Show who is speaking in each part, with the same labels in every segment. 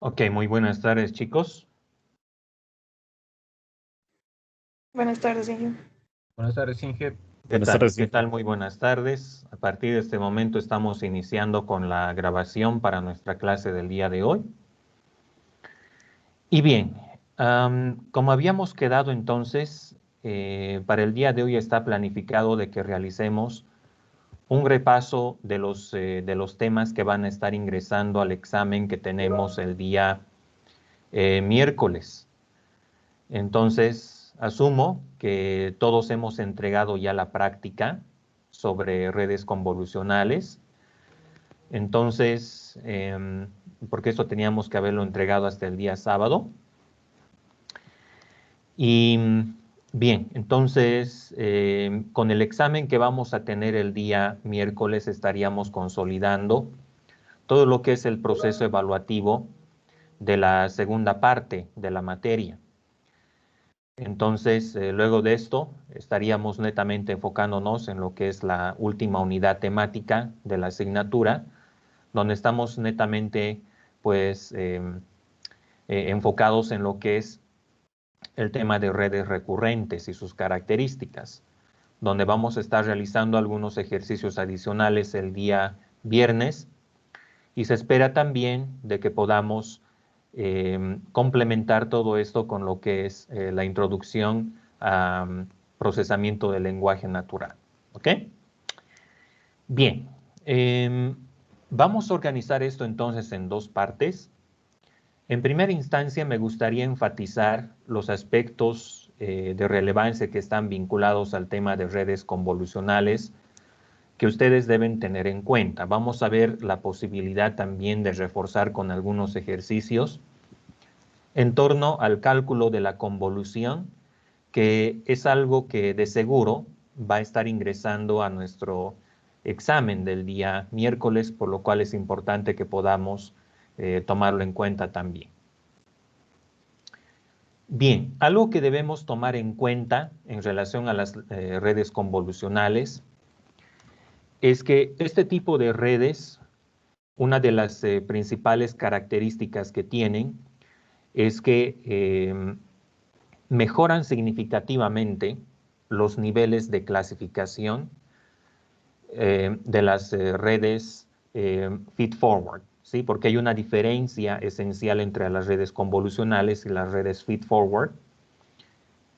Speaker 1: Ok, muy buenas tardes, chicos.
Speaker 2: Buenas tardes, Inge.
Speaker 3: Buenas tardes, Inge.
Speaker 4: Buenas tardes,
Speaker 1: ¿Qué
Speaker 4: Inge.
Speaker 1: tal? Muy buenas tardes. A partir de este momento estamos iniciando con la grabación para nuestra clase del día de hoy. Y bien, como habíamos quedado entonces, para el día de hoy está planificado de que realicemos un repaso de los temas que van a estar ingresando al examen que tenemos el día miércoles. Entonces, asumo que todos hemos entregado ya la práctica sobre redes convolucionales. Entonces, porque esto teníamos que haberlo entregado hasta el día sábado. Y bien, entonces, con el examen que vamos a tener el día miércoles estaríamos consolidando todo lo que es el proceso evaluativo de la segunda parte de la materia. Entonces, luego de esto, estaríamos netamente enfocándonos en lo que es la última unidad temática de la asignatura, donde estamos netamente, pues, enfocados en lo que es el tema de redes recurrentes y sus características, donde vamos a estar realizando algunos ejercicios adicionales el día viernes, y se espera también de que podamos complementar todo esto con lo que es la introducción a procesamiento del lenguaje natural. ¿Ok? Bien, vamos a organizar esto entonces en dos partes. En primera instancia me gustaría enfatizar los aspectos de relevancia que están vinculados al tema de redes convolucionales que ustedes deben tener en cuenta. Vamos a ver la posibilidad también de reforzar con algunos ejercicios en torno al cálculo de la convolución, que es algo que de seguro va a estar ingresando a nuestro examen del día miércoles, por lo cual es importante que podamos tomarlo en cuenta también. Bien, algo que debemos tomar en cuenta en relación a las redes convolucionales es que este tipo de redes, una de las principales características que tienen es que mejoran significativamente los niveles de clasificación de las redes feed-forward, ¿sí? Porque hay una diferencia esencial entre las redes convolucionales y las redes feed-forward.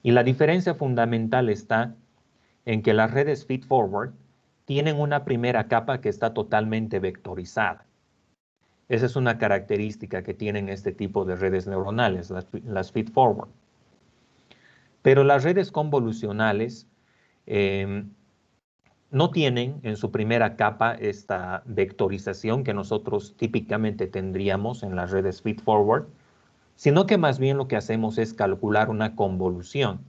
Speaker 1: Y la diferencia fundamental está en que las redes feed-forward tienen una primera capa que está totalmente vectorizada. Esa es una característica que tienen este tipo de redes neuronales, las feed-forward. Pero las redes convolucionales no tienen en su primera capa esta vectorización que nosotros típicamente tendríamos en las redes feed-forward, sino que más bien lo que hacemos es calcular una convolución,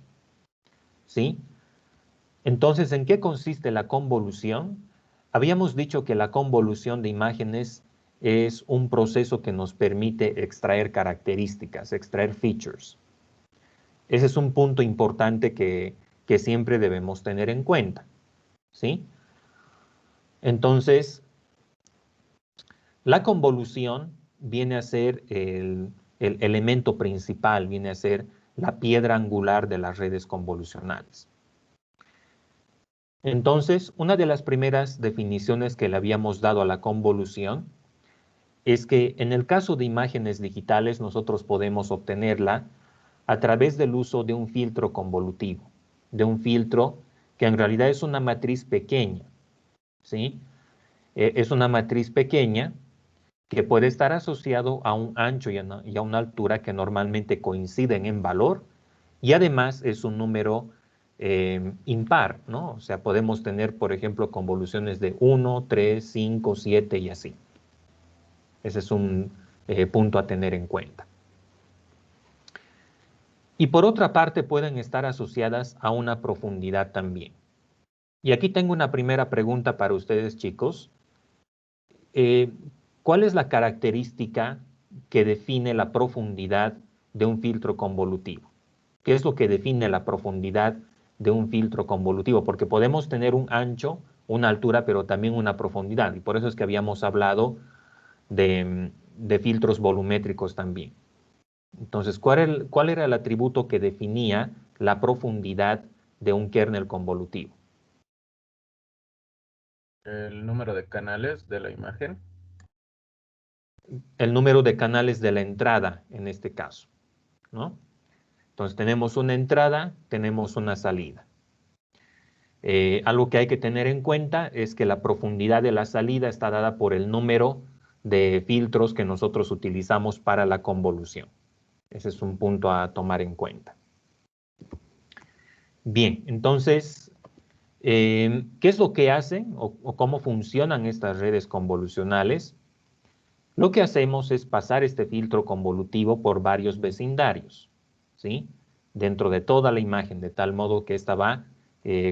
Speaker 1: ¿sí? Entonces, ¿en qué consiste la convolución? Habíamos dicho que la convolución de imágenes es un proceso que nos permite extraer características, extraer features. Ese es un punto importante que siempre debemos tener en cuenta, ¿sí? Entonces, la convolución viene a ser el elemento principal, viene a ser la piedra angular de las redes convolucionales. Entonces, una de las primeras definiciones que le habíamos dado a la convolución es que en el caso de imágenes digitales nosotros podemos obtenerla a través del uso de un filtro convolutivo, de un filtro que en realidad es una matriz pequeña, ¿sí? Es una matriz pequeña que puede estar asociado a un ancho y a una altura que normalmente coinciden en valor, y además es un número impar, ¿no? O sea, podemos tener, por ejemplo, convoluciones de 1, 3, 5, 7 y así. Ese es un punto a tener en cuenta. Y por otra parte pueden estar asociadas a una profundidad también. Y aquí tengo una primera pregunta para ustedes, chicos. ¿Cuál es la característica que define la profundidad de un filtro convolutivo? ¿Qué es lo que define la profundidad de un filtro convolutivo? Porque podemos tener un ancho, una altura, pero también una profundidad. Y por eso es que habíamos hablado de de filtros volumétricos también. Entonces, ¿cuál era el atributo que definía la profundidad de un kernel convolutivo?
Speaker 3: El número de canales de la imagen.
Speaker 1: El número de canales de la entrada, en este caso, ¿no? Entonces, tenemos una entrada, tenemos una salida. Algo que hay que tener en cuenta es que la profundidad de la salida está dada por el número de filtros que nosotros utilizamos para la convolución. Ese es un punto a tomar en cuenta. Bien, entonces, ¿qué es lo que hacen o cómo funcionan estas redes convolucionales? Lo que hacemos es pasar este filtro convolutivo por varios vecindarios, ¿sí? Dentro de toda la imagen, de tal modo que esta va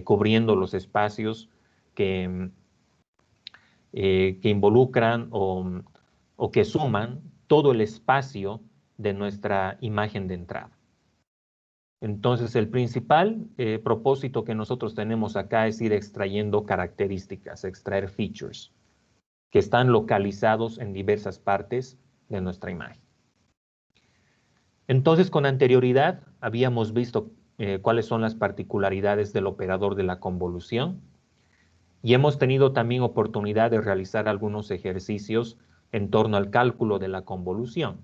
Speaker 1: cubriendo los espacios que involucran o que suman todo el espacio de nuestra imagen de entrada. Entonces, el principal propósito que nosotros tenemos acá es ir extrayendo características, extraer features, que están localizados en diversas partes de nuestra imagen. Entonces, con anterioridad, habíamos visto cuáles son las particularidades del operador de la convolución y hemos tenido también oportunidad de realizar algunos ejercicios en torno al cálculo de la convolución.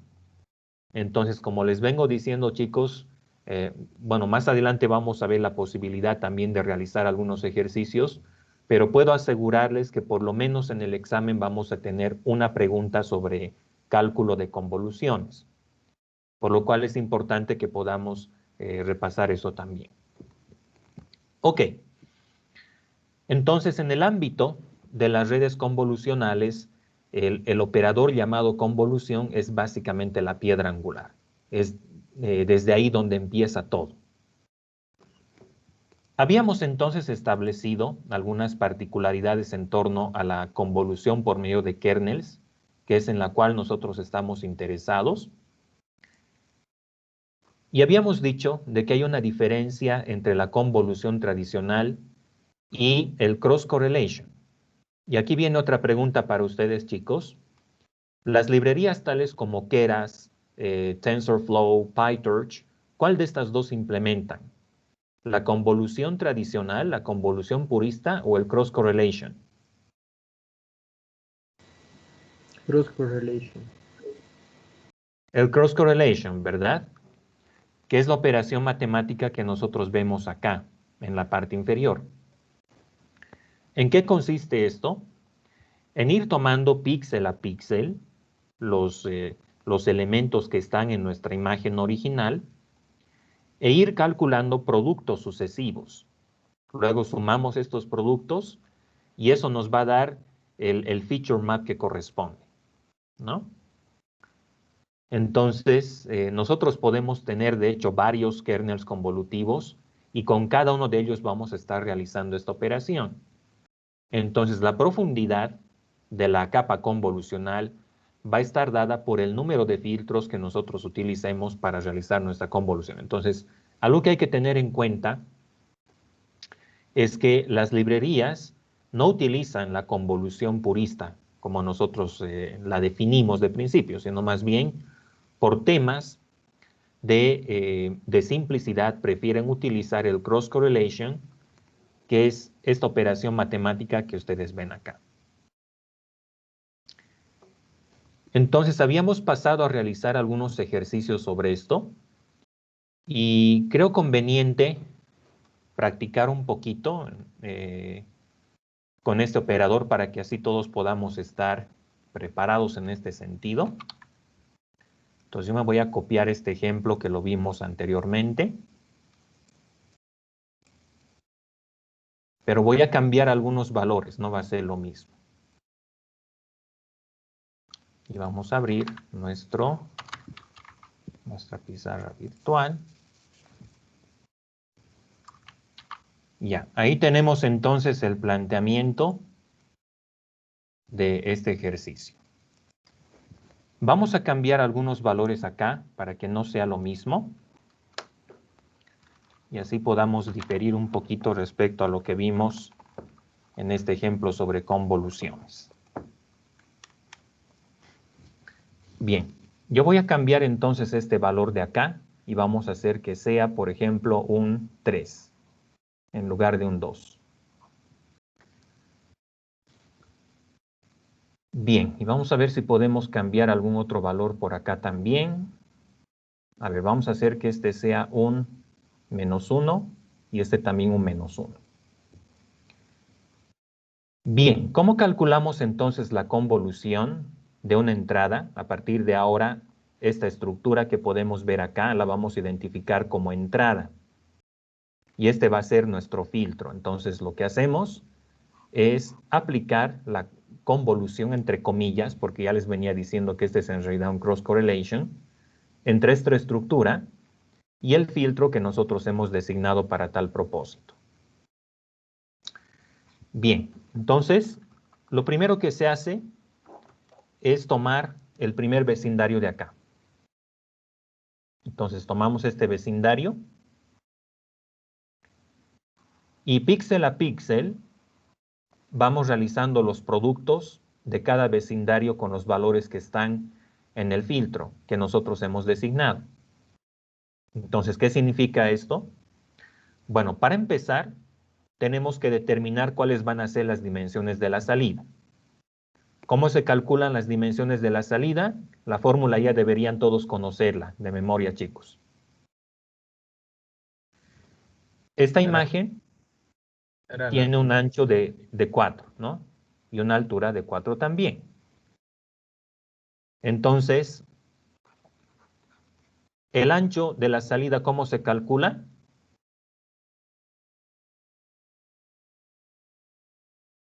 Speaker 1: Entonces, como les vengo diciendo, chicos, bueno, más adelante vamos a ver la posibilidad también de realizar algunos ejercicios, pero puedo asegurarles que por lo menos en el examen vamos a tener una pregunta sobre cálculo de convoluciones, por lo cual es importante que podamos repasar eso también. Ok, entonces en el ámbito de las redes convolucionales, el operador llamado convolución es básicamente la piedra angular. Es desde ahí donde empieza todo. Habíamos entonces establecido algunas particularidades en torno a la convolución por medio de kernels, que es en la cual nosotros estamos interesados. Y habíamos dicho de que hay una diferencia entre la convolución tradicional y el cross correlation. Y aquí viene otra pregunta para ustedes, chicos. Las librerías tales como Keras, TensorFlow, PyTorch, ¿cuál de estas dos implementan? ¿La convolución tradicional, la convolución purista o el cross correlation?
Speaker 3: Cross correlation.
Speaker 1: El cross correlation, ¿verdad? Que es la operación matemática que nosotros vemos acá, en la parte inferior. ¿En qué consiste esto? En ir tomando píxel a píxel los elementos que están en nuestra imagen original e ir calculando productos sucesivos. Luego sumamos estos productos y eso nos va a dar el feature map que corresponde, ¿no? Entonces, nosotros podemos tener, de hecho, varios kernels convolutivos y con cada uno de ellos vamos a estar realizando esta operación. Entonces, la profundidad de la capa convolucional va a estar dada por el número de filtros que nosotros utilicemos para realizar nuestra convolución. Entonces, algo que hay que tener en cuenta es que las librerías no utilizan la convolución purista como nosotros la definimos de principio, sino más bien por temas de simplicidad prefieren utilizar el cross correlation, que es esta operación matemática que ustedes ven acá. Entonces habíamos pasado a realizar algunos ejercicios sobre esto y creo conveniente practicar un poquito con este operador para que así todos podamos estar preparados en este sentido. Entonces yo me voy a copiar este ejemplo que lo vimos anteriormente. Pero voy a cambiar algunos valores, no va a ser lo mismo. Y vamos a abrir nuestra pizarra virtual. Ya, ahí tenemos entonces el planteamiento de este ejercicio. Vamos a cambiar algunos valores acá para que no sea lo mismo. Y así podamos diferir un poquito respecto a lo que vimos en este ejemplo sobre convoluciones. Bien, yo voy a cambiar entonces este valor de acá y vamos a hacer que sea, por ejemplo, un 3 en lugar de un 2. Bien, y vamos a ver si podemos cambiar algún otro valor por acá también. A ver, vamos a hacer que este sea un -1 y este también un -1. Bien, ¿cómo calculamos entonces la convolución de una entrada? A partir de ahora, esta estructura que podemos ver acá la vamos a identificar como entrada. Y este va a ser nuestro filtro. Entonces, lo que hacemos es aplicar la convolución entre comillas, porque ya les venía diciendo que este es en realidad un cross correlation, entre esta estructura y el filtro que nosotros hemos designado para tal propósito. Bien, entonces, lo primero que se hace es tomar el primer vecindario de acá. Entonces, tomamos este vecindario y píxel a píxel vamos realizando los productos de cada vecindario con los valores que están en el filtro que nosotros hemos designado. Entonces, ¿qué significa esto? Bueno, para empezar, tenemos que determinar cuáles van a ser las dimensiones de la salida. ¿Cómo se calculan las dimensiones de la salida? La fórmula ya deberían todos conocerla de memoria, chicos. Esta imagen tiene un ancho de 4, ¿no? Y una altura de 4 también. Entonces, el ancho de la salida, ¿cómo se calcula?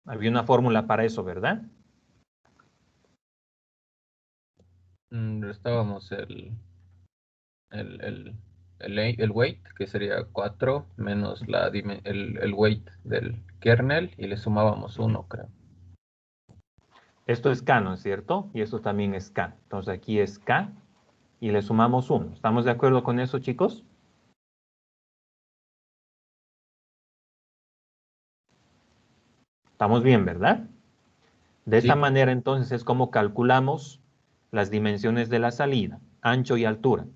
Speaker 1: Había una fórmula para eso, ¿verdad?
Speaker 3: Restábamos el weight, que sería 4, menos el weight del kernel, y le sumábamos 1, creo.
Speaker 1: Esto es K, ¿no es cierto? Y esto también es K. Entonces aquí es K y le sumamos 1. ¿Estamos de acuerdo con eso, chicos? Estamos bien, ¿verdad? De esta
Speaker 3: Sí.
Speaker 1: manera, entonces, es como calculamos las dimensiones de la salida, ancho y altura.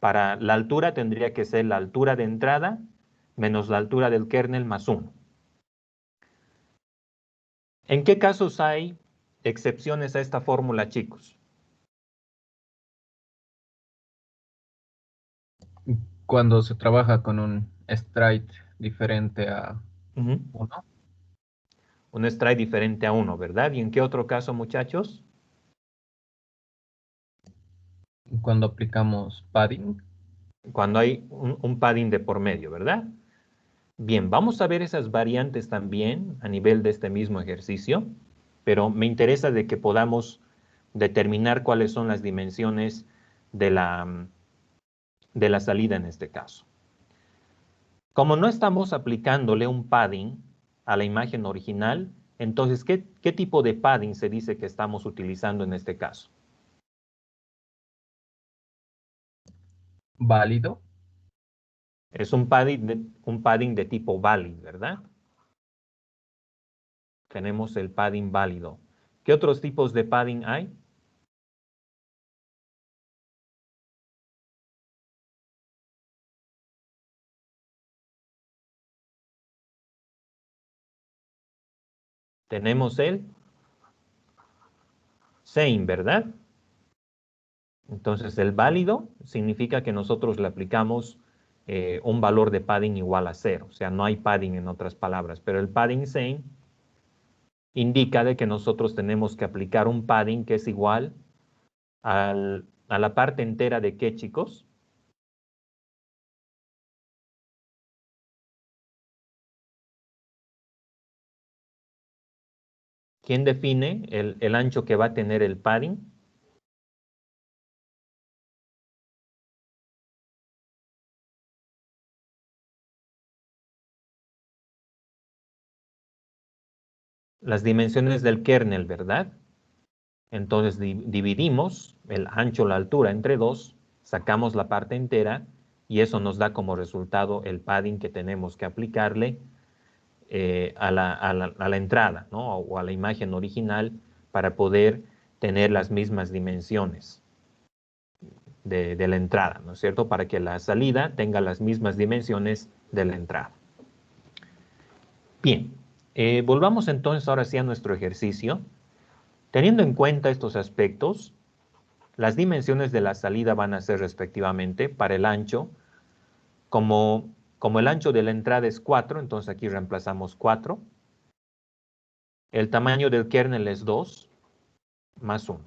Speaker 1: Para la altura tendría que ser la altura de entrada menos la altura del kernel más 1. ¿En qué casos hay excepciones a esta fórmula, chicos?
Speaker 3: Cuando se trabaja con un stride diferente a
Speaker 1: Ujú.
Speaker 3: 1,
Speaker 1: Un stride diferente a 1, ¿verdad? ¿Y en qué otro caso, muchachos?
Speaker 3: cuando aplicamos padding.
Speaker 1: Cuando hay un padding de por medio, ¿verdad? Bien, vamos a ver esas variantes también a nivel de este mismo ejercicio, pero me interesa de que podamos determinar cuáles son las dimensiones de la salida en este caso. Como no estamos aplicándole un padding a la imagen original, entonces, ¿qué tipo de padding se dice que estamos utilizando en este caso?
Speaker 3: Válido.
Speaker 1: Es un padding de tipo valid, ¿verdad? Tenemos el padding válido. ¿Qué otros tipos de padding hay? Tenemos el same, ¿verdad? Entonces, el válido significa que nosotros le aplicamos un valor de padding igual a 0. O sea, no hay padding en otras palabras. Pero el padding same indica de que nosotros tenemos que aplicar un padding que es igual a la parte entera de ¿qué, chicos? ¿Quién define el ancho que va a tener el padding? Las dimensiones del kernel, ¿verdad? Entonces dividimos el ancho, la altura entre 2, sacamos la parte entera y eso nos da como resultado el padding que tenemos que aplicarle a la entrada, ¿no? O a la imagen original para poder tener las mismas dimensiones. de la entrada, ¿no es cierto? Para que la salida tenga las mismas dimensiones de la entrada. Bien, volvamos entonces ahora sí a nuestro ejercicio. Teniendo en cuenta estos aspectos, las dimensiones de la salida van a ser respectivamente para el ancho, como el ancho de la entrada es 4, entonces aquí reemplazamos 4. El tamaño del kernel es 2 más 1.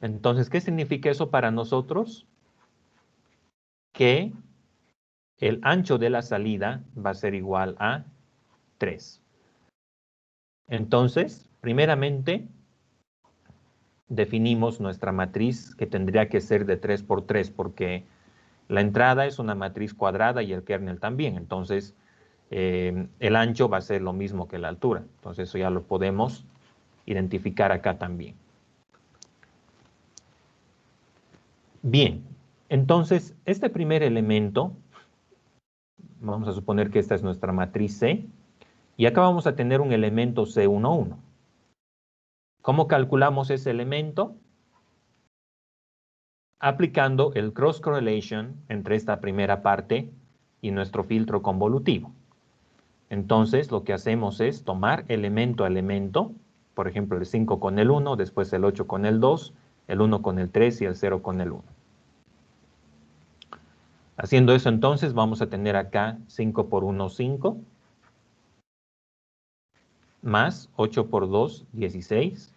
Speaker 1: Entonces, ¿qué significa eso para nosotros? Que el ancho de la salida va a ser igual a 3. Entonces, primeramente, definimos nuestra matriz que tendría que ser de 3 por 3 porque la entrada es una matriz cuadrada y el kernel también. Entonces, el ancho va a ser lo mismo que la altura. Entonces, eso ya lo podemos identificar acá también. Bien, entonces, este primer elemento, vamos a suponer que esta es nuestra matriz C, y acá vamos a tener un elemento C11. ¿Cómo calculamos ese elemento? Aplicando el cross correlation entre esta primera parte y nuestro filtro convolutivo. Entonces, lo que hacemos es tomar elemento a elemento, por ejemplo, el 5 con el 1, después el 8 con el 2, el 1 con el 3 y el 0 con el 1. Haciendo eso, entonces, vamos a tener acá 5 por 1, 5, más 8 por 2, 16,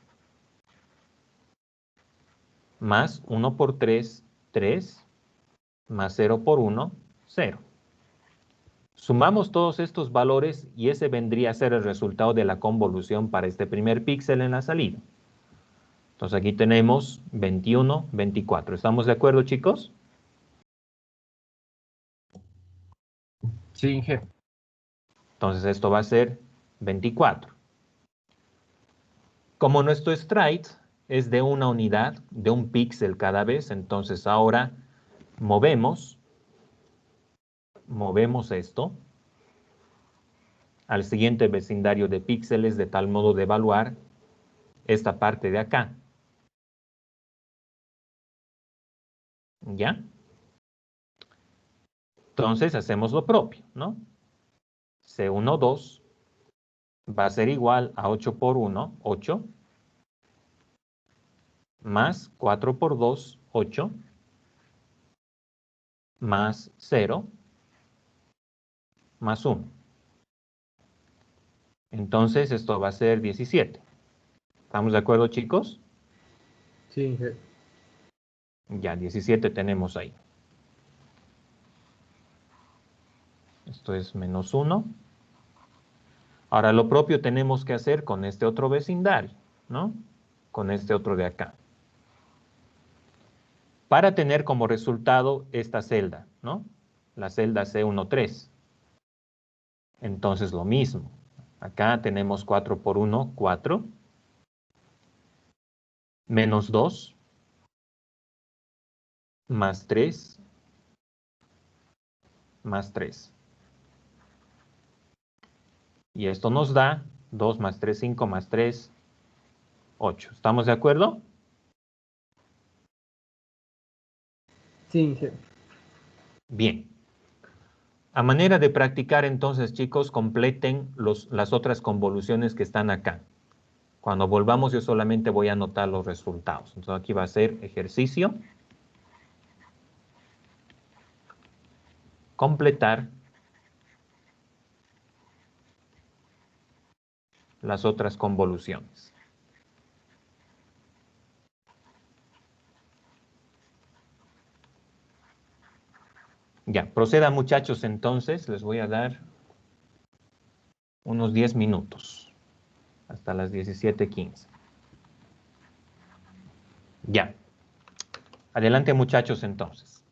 Speaker 1: más 1 por 3, 3, más 0 por 1, 0. Sumamos todos estos valores y ese vendría a ser el resultado de la convolución para este primer píxel en la salida. Entonces aquí tenemos 21, 24. ¿Estamos de acuerdo, chicos?
Speaker 3: Sí, Inge.
Speaker 1: Entonces esto va a ser 24. Como nuestro sprite es de una unidad, de un píxel cada vez, entonces ahora movemos esto al siguiente vecindario de píxeles de tal modo de evaluar esta parte de acá. ¿Ya? Entonces hacemos lo propio, ¿no? C12 va a ser igual a 8 por 1, 8, más 4 por 2, 8, más 0, más 1. Entonces esto va a ser 17. ¿Estamos de acuerdo, chicos?
Speaker 3: Sí, Inge.
Speaker 1: Ya, 17 tenemos ahí. Esto es menos 1. Ahora lo propio tenemos que hacer con este otro vecindario, ¿no? Con este otro de acá. Para tener como resultado esta celda, ¿no? La celda C13. Entonces lo mismo. Acá tenemos 4 por 1, 4. Menos 2. Más 3. Más 3. Y esto nos da 2 más 3, 5 más 3, 8. ¿Estamos de acuerdo?
Speaker 3: Sí, Inge.
Speaker 1: Bien. A manera de practicar entonces, chicos, completen las otras convoluciones que están acá. Cuando volvamos yo solamente voy a anotar los resultados. Entonces aquí va a ser ejercicio. Completar las otras convoluciones. Ya, proceda muchachos entonces, les voy a dar unos 10 minutos, hasta las 17:15. Ya, adelante muchachos entonces.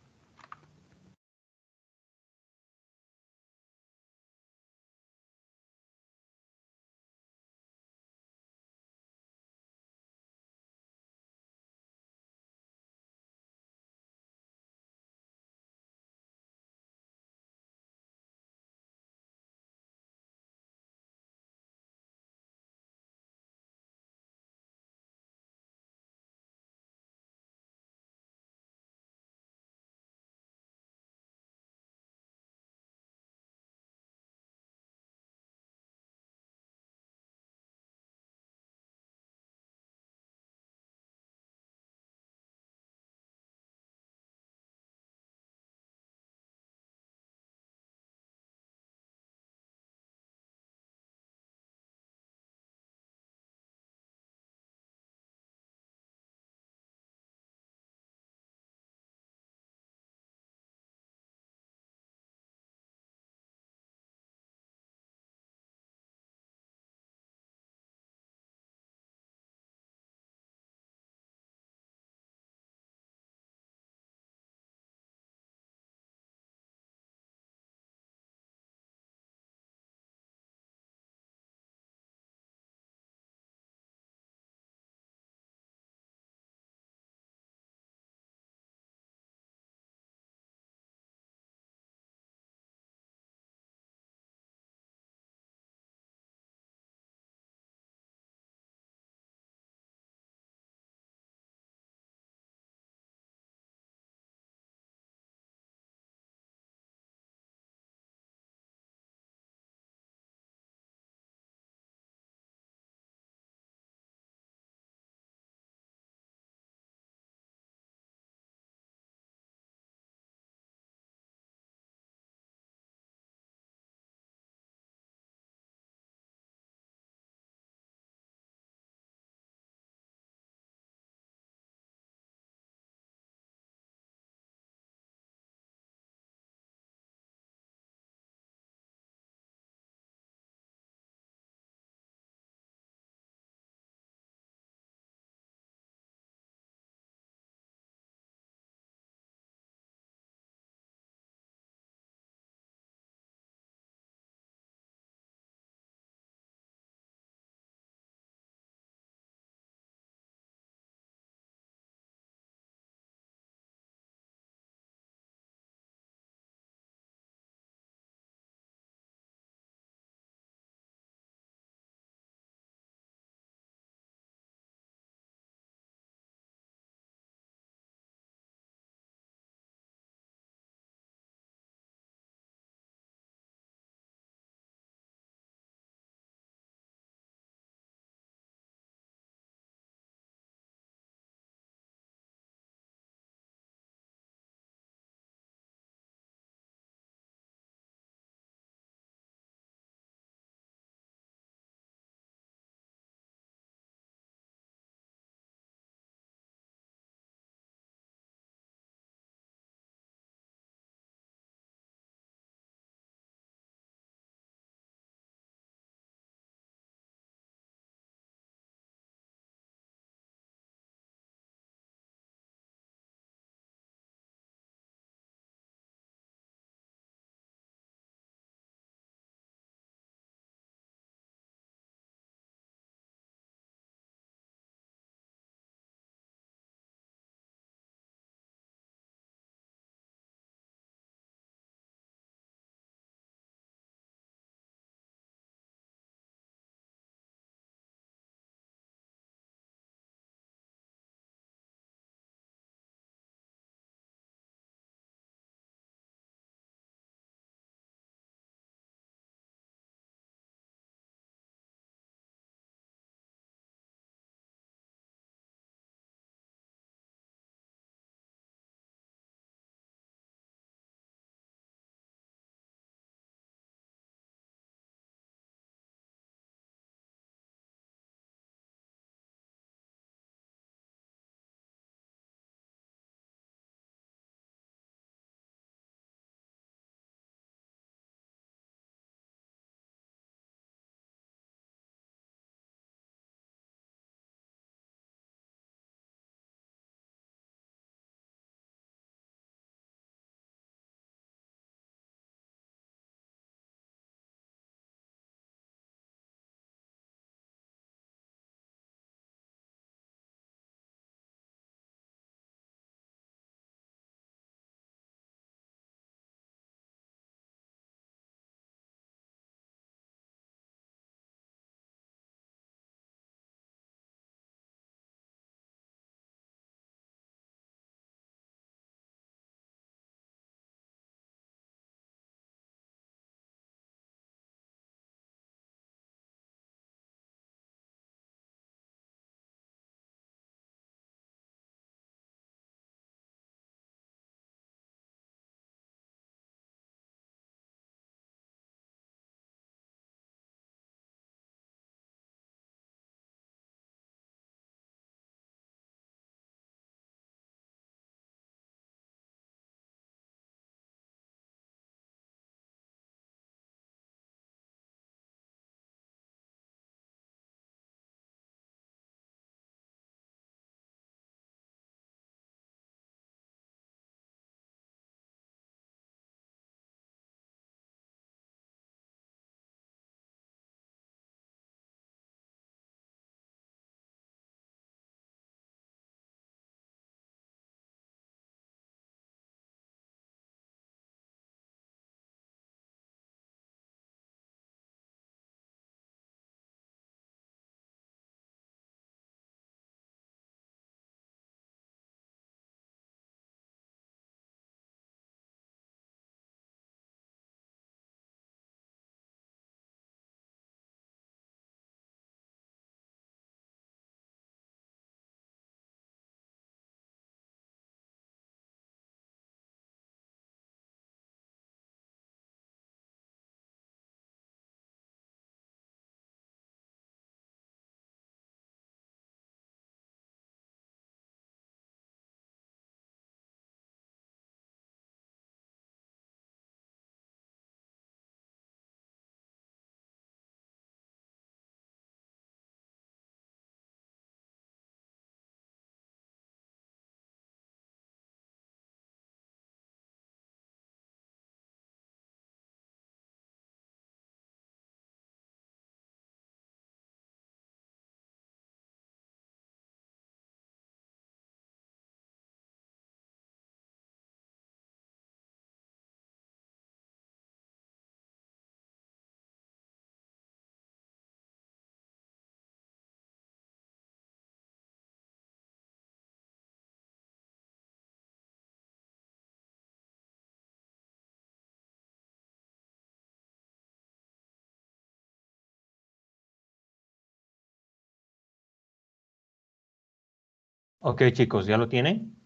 Speaker 1: Ok, chicos, ¿ya lo tienen?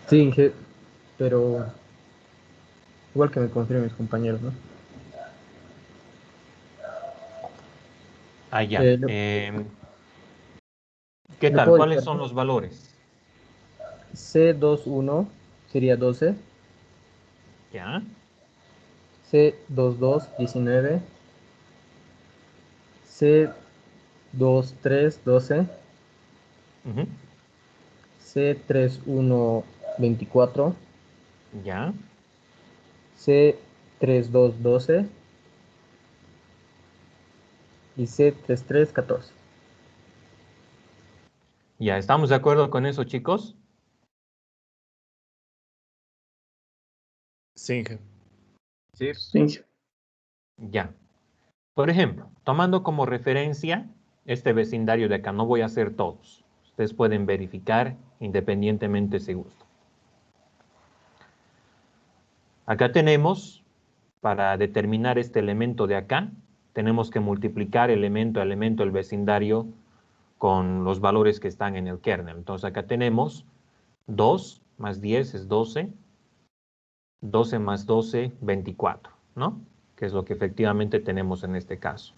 Speaker 4: Sí, Inge, pero igual que me confirmen mis compañeros, ¿no?
Speaker 1: Ah, ya.
Speaker 4: Eh, lo,
Speaker 1: ¿Qué
Speaker 4: lo
Speaker 1: tal?
Speaker 4: puedo
Speaker 1: ¿Cuáles
Speaker 4: dictar,
Speaker 1: son
Speaker 4: ¿no?
Speaker 1: los valores?
Speaker 4: C21 sería 12,
Speaker 1: ¿Ya?
Speaker 4: C22 19, C23 12,
Speaker 1: Ujú.
Speaker 4: C31 24,
Speaker 1: ¿Ya?
Speaker 4: C32 12 y C33 14.
Speaker 1: ¿Ya estamos de acuerdo con eso, chicos?
Speaker 5: Sí, Inge.
Speaker 3: Sí,
Speaker 2: Sí.
Speaker 1: Ya. Por ejemplo, tomando como referencia este vecindario de acá, no voy a hacer todos. Ustedes pueden verificar independientemente si gustan. Acá tenemos, para determinar este elemento de acá, tenemos que multiplicar elemento a elemento el vecindario con los valores que están en el kernel. Entonces acá tenemos 2 más 10 es 12, 12 más 12, 24, ¿no? Que es lo que efectivamente tenemos en este caso.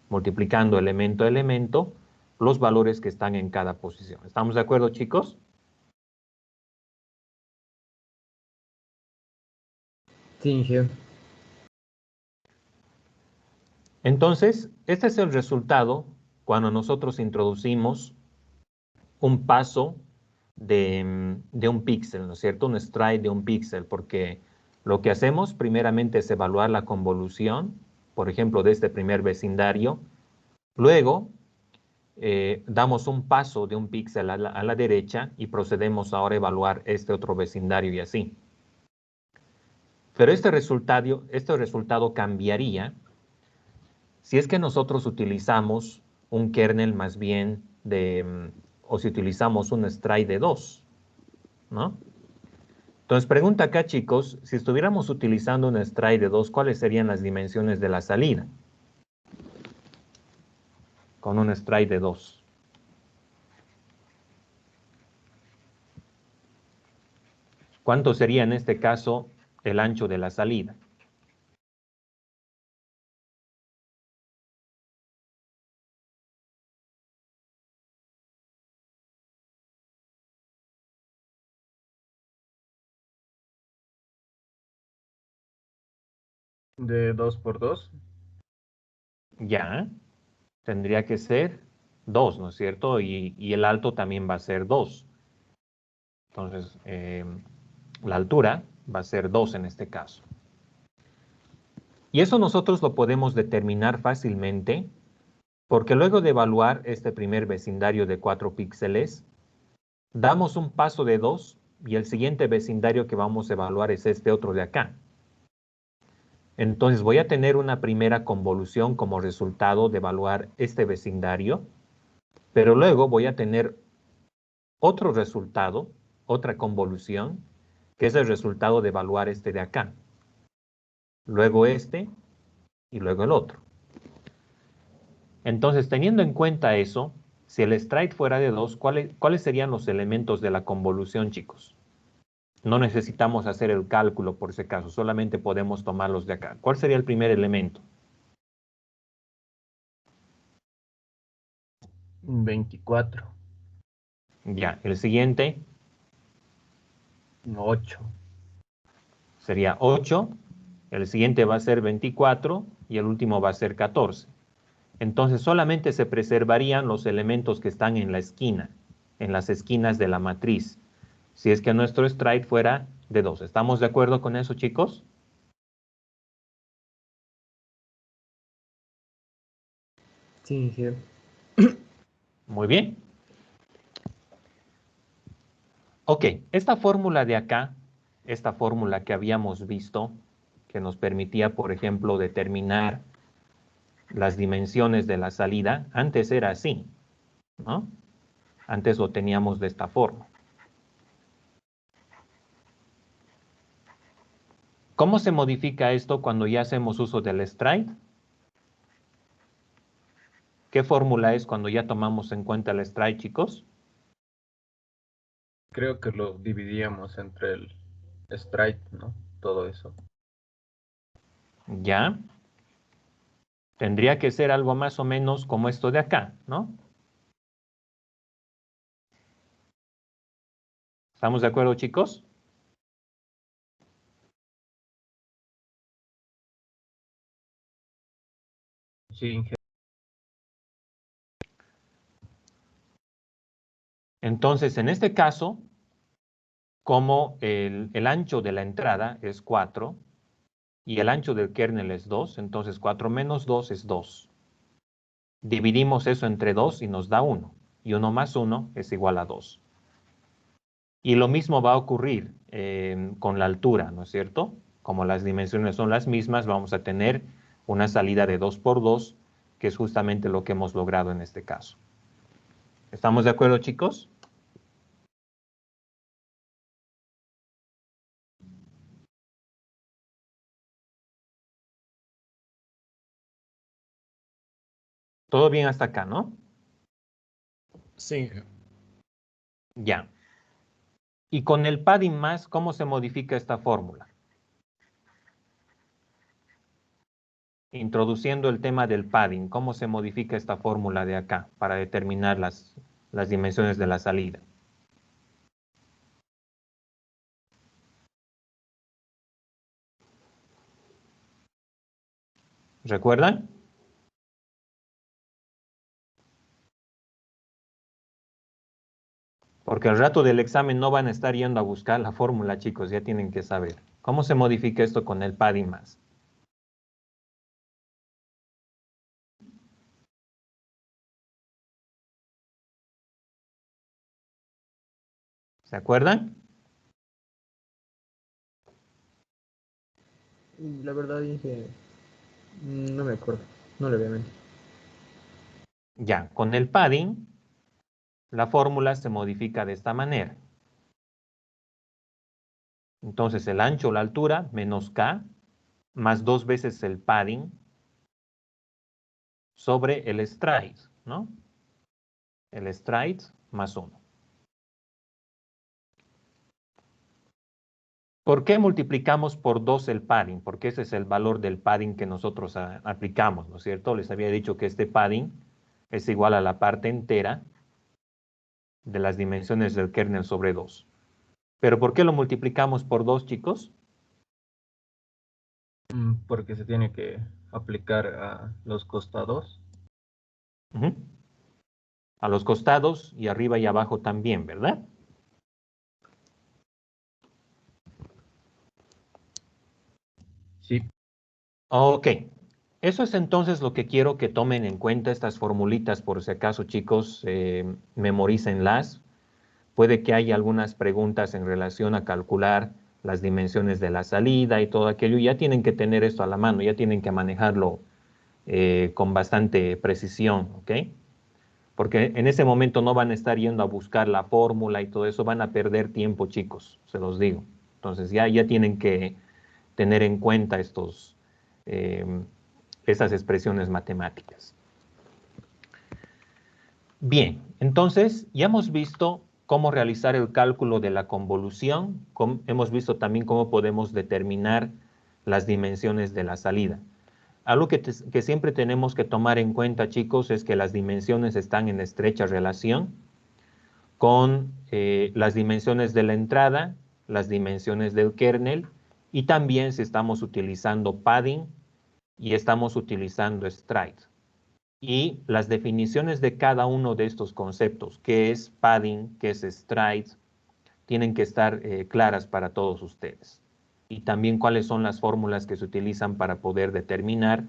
Speaker 1: Multiplicando elemento a elemento los valores que están en cada posición. ¿Estamos de acuerdo, chicos?
Speaker 4: Sí, Inge.
Speaker 1: Entonces, este es el resultado cuando nosotros introducimos un paso de un píxel, ¿no es cierto? Un stride de un píxel, porque lo que hacemos primeramente es evaluar la convolución, por ejemplo, de este primer vecindario. Luego, damos un paso de un píxel a la derecha y procedemos ahora a evaluar este otro vecindario y así. Pero este resultado cambiaría si es que nosotros utilizamos un kernel más bien o si utilizamos un stride de 2, ¿no? Entonces, pregunta acá, chicos, si estuviéramos utilizando un stride de 2, ¿cuáles serían las dimensiones de la salida? Con un stride de 2. ¿Cuánto sería en este caso el ancho de la salida?
Speaker 3: de 2 por 2.
Speaker 1: Ya, tendría que ser 2, ¿no es cierto? Y el alto también va a ser 2. Entonces, la altura va a ser 2 en este caso. Y eso nosotros lo podemos determinar fácilmente porque luego de evaluar este primer vecindario de 4 píxeles, damos un paso de 2 y el siguiente vecindario que vamos a evaluar es este otro de acá. Entonces voy a tener una primera convolución como resultado de evaluar este vecindario, pero luego voy a tener otro resultado, otra convolución, que es el resultado de evaluar este de acá. Luego este y luego el otro. Entonces, teniendo en cuenta eso, si el stride fuera de 2, ¿cuáles serían los elementos de la convolución, chicos? No necesitamos hacer el cálculo por ese caso, solamente podemos tomarlos de acá. ¿Cuál sería el primer elemento?
Speaker 3: 24.
Speaker 1: Ya, el siguiente
Speaker 3: 8.
Speaker 1: sería 8, el siguiente va a ser 24 y el último va a ser 14. Entonces solamente se preservarían los elementos que están en la esquina, en las esquinas de la matriz, si es que nuestro stride fuera de 2. ¿Estamos de acuerdo con eso, chicos?
Speaker 4: Sí, Inge.
Speaker 1: Muy bien. Ok, esta fórmula de acá, esta fórmula que habíamos visto, que nos permitía, por ejemplo, determinar las dimensiones de la salida, antes era así, ¿no? Antes lo teníamos de esta forma. ¿Cómo se modifica esto cuando ya hacemos uso del stride? ¿Qué fórmula es cuando ya tomamos en cuenta el stride, chicos?
Speaker 3: Creo que lo dividíamos entre el stride, ¿no? Todo eso.
Speaker 1: ¿Ya? Tendría que ser algo más o menos como esto de acá, ¿no? ¿Estamos de acuerdo, chicos?
Speaker 3: Sí,
Speaker 1: Entonces, en este caso, como el ancho de la entrada es 4 y el ancho del kernel es 2, entonces 4 menos 2 es 2. Dividimos eso entre 2 y nos da 1. Y 1 más 1 es igual a 2. Y lo mismo va a ocurrir con la altura, ¿no es cierto? Como las dimensiones son las mismas, vamos a tener una salida de 2 por 2, que es justamente lo que hemos logrado en este caso. ¿Estamos de acuerdo, chicos? Todo bien hasta acá, ¿no?
Speaker 5: Sí,
Speaker 1: Ya. Y con el padding más, ¿cómo se modifica esta fórmula? Introduciendo el tema del padding, ¿cómo se modifica esta fórmula de acá para determinar las dimensiones de la salida? ¿Recuerdan? Porque al rato del examen no van a estar yendo a buscar la fórmula, chicos, ya tienen que saber. ¿Cómo se modifica esto con el padding más? ¿Se acuerdan?
Speaker 4: La verdad, Inge, no me acuerdo. No le voy a mentir.
Speaker 1: Ya, con el padding, la fórmula se modifica de esta manera. Entonces, el ancho o la altura menos k más 2 veces el padding sobre el stride, ¿no? El stride más 1. ¿Por qué multiplicamos por 2 el padding? Porque ese es el valor del padding que nosotros aplicamos, ¿no es cierto? Les había dicho que este padding es igual a la parte entera de las dimensiones del kernel sobre 2. ¿Pero por qué lo multiplicamos por 2, chicos?
Speaker 3: porque se tiene que aplicar a los costados.
Speaker 1: Uh-huh. A los costados y arriba y abajo también, ¿verdad?
Speaker 3: Sí,
Speaker 1: Ok. Eso es entonces lo que quiero que tomen en cuenta estas formulitas, por si acaso, chicos, memorícenlas. Puede que haya algunas preguntas en relación a calcular las dimensiones de la salida y todo aquello. Ya tienen que tener esto a la mano, ya tienen que manejarlo con bastante precisión, ¿ok? Porque en ese momento no van a estar yendo a buscar la fórmula y todo eso, van a perder tiempo, chicos, se los digo. Entonces ya tienen que tener en cuenta eh, estas expresiones matemáticas. Bien, entonces ya hemos visto cómo realizar el cálculo de la convolución, hemos visto también cómo podemos determinar las dimensiones de la salida. Algo que siempre tenemos que tomar en cuenta, chicos, es que las dimensiones están en estrecha relación con las dimensiones de la entrada, las dimensiones del kernel y también si estamos utilizando padding y estamos utilizando stride. Y las definiciones de cada uno de estos conceptos, qué es padding, qué es stride, tienen que estar claras para todos ustedes. Y también cuáles son las fórmulas que se utilizan para poder determinar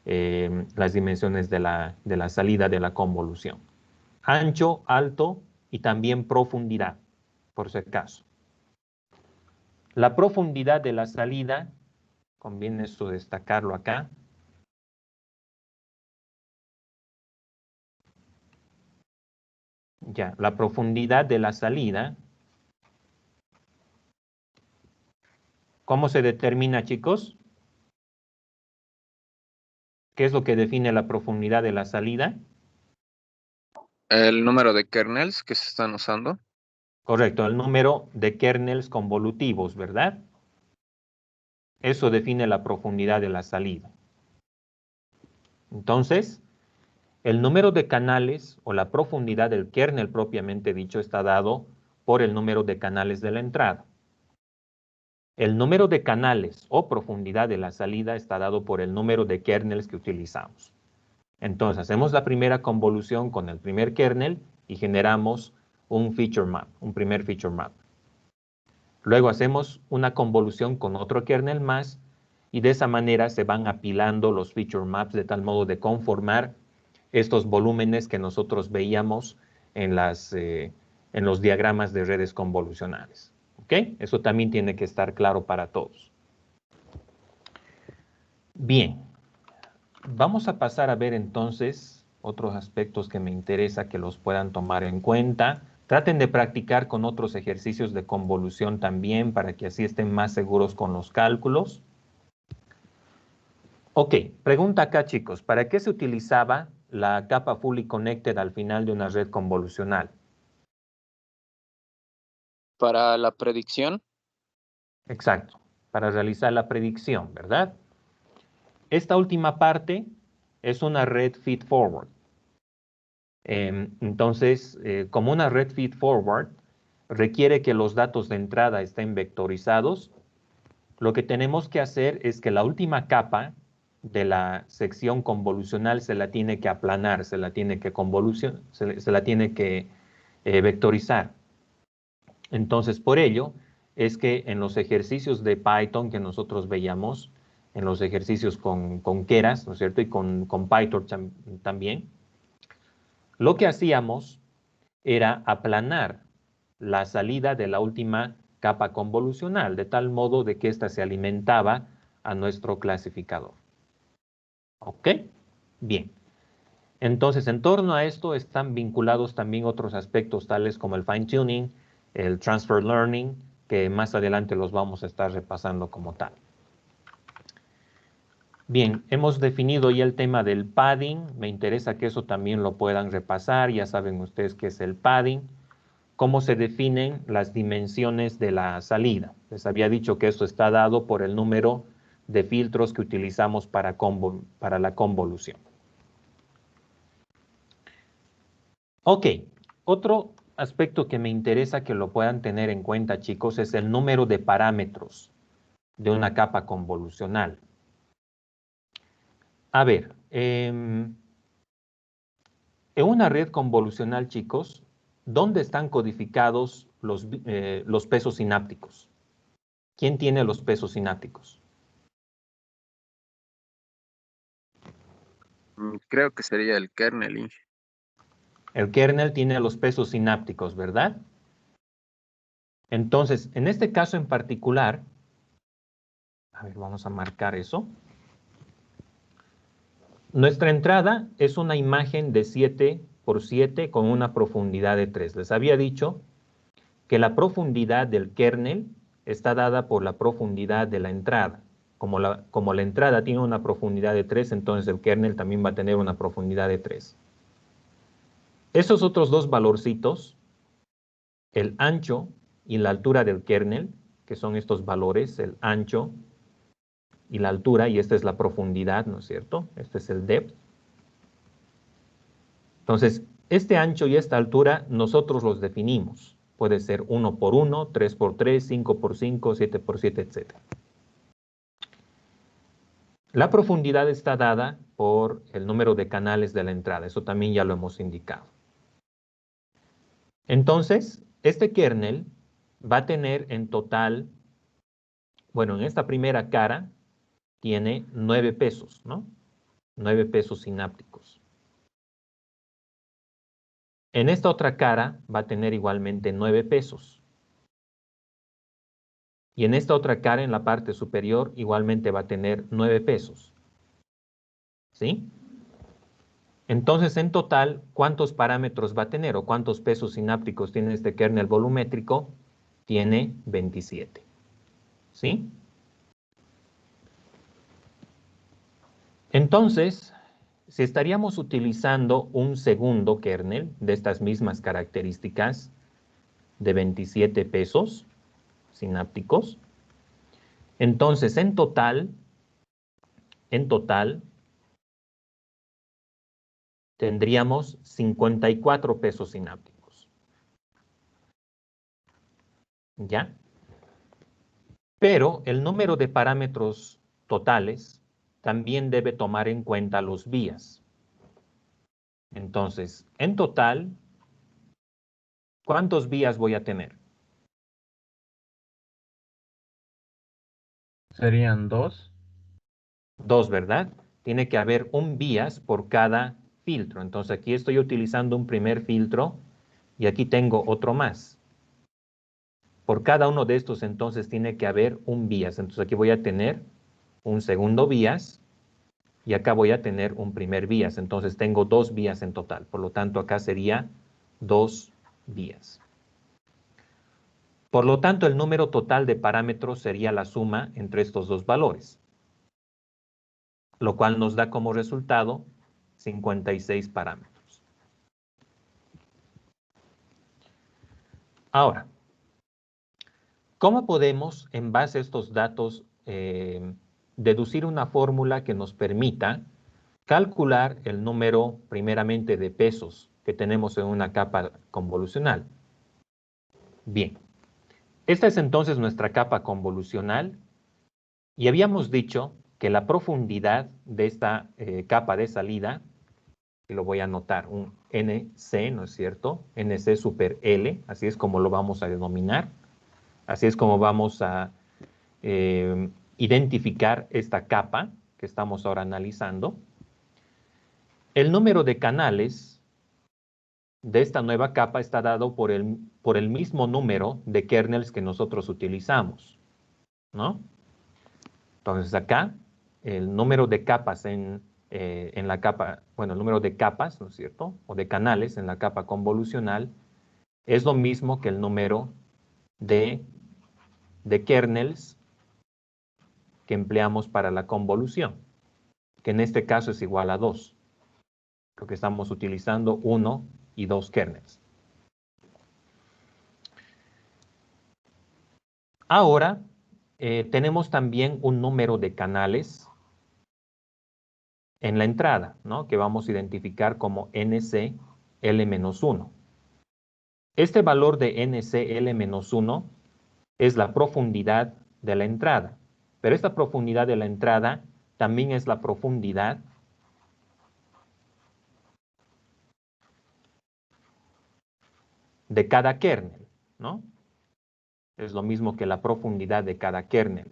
Speaker 1: las dimensiones de la salida de la convolución. Ancho, alto y también profundidad, por si acaso. La profundidad de la salida, conviene esto destacarlo acá. Ya, la profundidad de la salida. ¿Cómo se determina, chicos? ¿Qué es lo que define la profundidad de la salida?
Speaker 6: El número de kernels que se están usando.
Speaker 1: Correcto, el número de kernels convolutivos, ¿verdad? Eso define la profundidad de la salida. Entonces, el número de canales o la profundidad del kernel propiamente dicho está dado por el número de canales de la entrada. El número de canales o profundidad de la salida está dado por el número de kernels que utilizamos. Entonces, hacemos la primera convolución con el primer kernel y generamos un feature map, un primer feature map. Luego hacemos una convolución con otro kernel más y de esa manera se van apilando los feature maps de tal modo de conformar estos volúmenes que nosotros veíamos en los diagramas de redes convolucionales. ¿Ok? Eso también tiene que estar claro para todos. Bien, vamos a pasar a ver entonces otros aspectos que me interesa que los puedan tomar en cuenta. Traten de practicar con otros ejercicios de convolución también para que así estén más seguros con los cálculos. Ok, pregunta acá chicos, ¿para qué se utilizaba la capa fully connected al final de una red convolucional?
Speaker 6: Para la predicción.
Speaker 1: Exacto, para realizar la predicción, ¿verdad? Esta última parte es una red feed forward. Entonces, como una red feed forward requiere que los datos de entrada estén vectorizados, lo que tenemos que hacer es que la última capa de la sección convolucional se la tiene que aplanar, se la tiene que vectorizar. Entonces, por ello, es que en los ejercicios de Python que nosotros veíamos, en los ejercicios con Keras, ¿no es cierto? Y con PyTorch también, lo que hacíamos era aplanar la salida de la última capa convolucional, de tal modo de que ésta se alimentaba a nuestro clasificador. ¿Ok? Bien. Entonces, en torno a esto están vinculados también otros aspectos tales como el fine-tuning, el transfer learning, que más adelante los vamos a estar repasando como tal. Bien, hemos definido ya el tema del padding. Me interesa que eso también lo puedan repasar. Ya saben ustedes qué es el padding. Cómo se definen las dimensiones de la salida. Les había dicho que esto está dado por el número de filtros que utilizamos para la convolución. Ok, otro aspecto que me interesa que lo puedan tener en cuenta, chicos, es el número de parámetros de una capa convolucional. A ver, en una red convolucional, chicos, ¿dónde están codificados los pesos sinápticos? ¿Quién tiene los pesos sinápticos?
Speaker 6: Creo que sería el kernel, Inge.
Speaker 1: El kernel tiene los pesos sinápticos, ¿verdad? Entonces, en este caso en particular, a ver, vamos a marcar eso. Nuestra entrada es una imagen de 7 por 7 con una profundidad de 3. Les había dicho que la profundidad del kernel está dada por la profundidad de la entrada. Como la entrada tiene una profundidad de 3, entonces el kernel también va a tener una profundidad de 3. Esos otros dos valorcitos, el ancho y la altura del kernel, que son estos valores, el ancho y la altura, y esta es la profundidad, ¿no es cierto? Este es el depth. Entonces, este ancho y esta altura nosotros los definimos. Puede ser 1 por 1, 3 por 3, 5 por 5, 7 por 7, etc. La profundidad está dada por el número de canales de la entrada. Eso también ya lo hemos indicado. Entonces, este kernel va a tener en total, bueno, en esta primera cara tiene 9 pesos, ¿no? 9 pesos sinápticos. En esta otra cara va a tener igualmente 9 pesos. Y en esta otra cara, en la parte superior, igualmente va a tener 9 pesos. ¿Sí? Entonces, en total, ¿cuántos parámetros va a tener o cuántos pesos sinápticos tiene este kernel volumétrico? Tiene 27. ¿Sí? Entonces, si estaríamos utilizando un segundo kernel de estas mismas características, de 27 pesos sinápticos. Entonces, en total, tendríamos 54 pesos sinápticos. ¿Ya? Pero el número de parámetros totales también debe tomar en cuenta los vías. Entonces, en total, ¿cuántos vías voy a tener?
Speaker 3: Serían 2.
Speaker 1: 2, ¿verdad? Tiene que haber un vías por cada filtro. Entonces aquí estoy utilizando un primer filtro y aquí tengo otro más. Por cada uno de estos entonces tiene que haber un vías. Entonces aquí voy a tener un segundo vías y acá voy a tener un primer vías. Entonces tengo 2 vías en total. Por lo tanto acá sería 2 vías. Por lo tanto el número total de parámetros sería la suma entre estos dos valores, lo cual nos da como resultado 56 parámetros. Ahora, ¿cómo podemos, en base a estos datos, deducir una fórmula que nos permita calcular el número, primeramente, de pesos que tenemos en una capa convolucional? Bien, esta es entonces nuestra capa convolucional y habíamos dicho que la profundidad de esta capa de salida, y lo voy a anotar, un NC, ¿no es cierto? NC super L, así es como lo vamos a denominar. Así es como vamos a identificar esta capa que estamos ahora analizando. El número de canales de esta nueva capa está dado por el mismo número de kernels que nosotros utilizamos, ¿no? Entonces acá, el número de capas en la capa, bueno, el número de capas, ¿no es cierto? O de canales en la capa convolucional es lo mismo que el número de kernels que empleamos para la convolución, que en este caso es igual a 2, porque estamos utilizando 1 y 2 kernels. Ahora, tenemos también un número de canales en la entrada, ¿no? Que vamos a identificar como NCL-1. Este valor de NCL-1 es la profundidad de la entrada, pero esta profundidad de la entrada también es la profundidad de cada kernel, ¿no? Es lo mismo que la profundidad de cada kernel.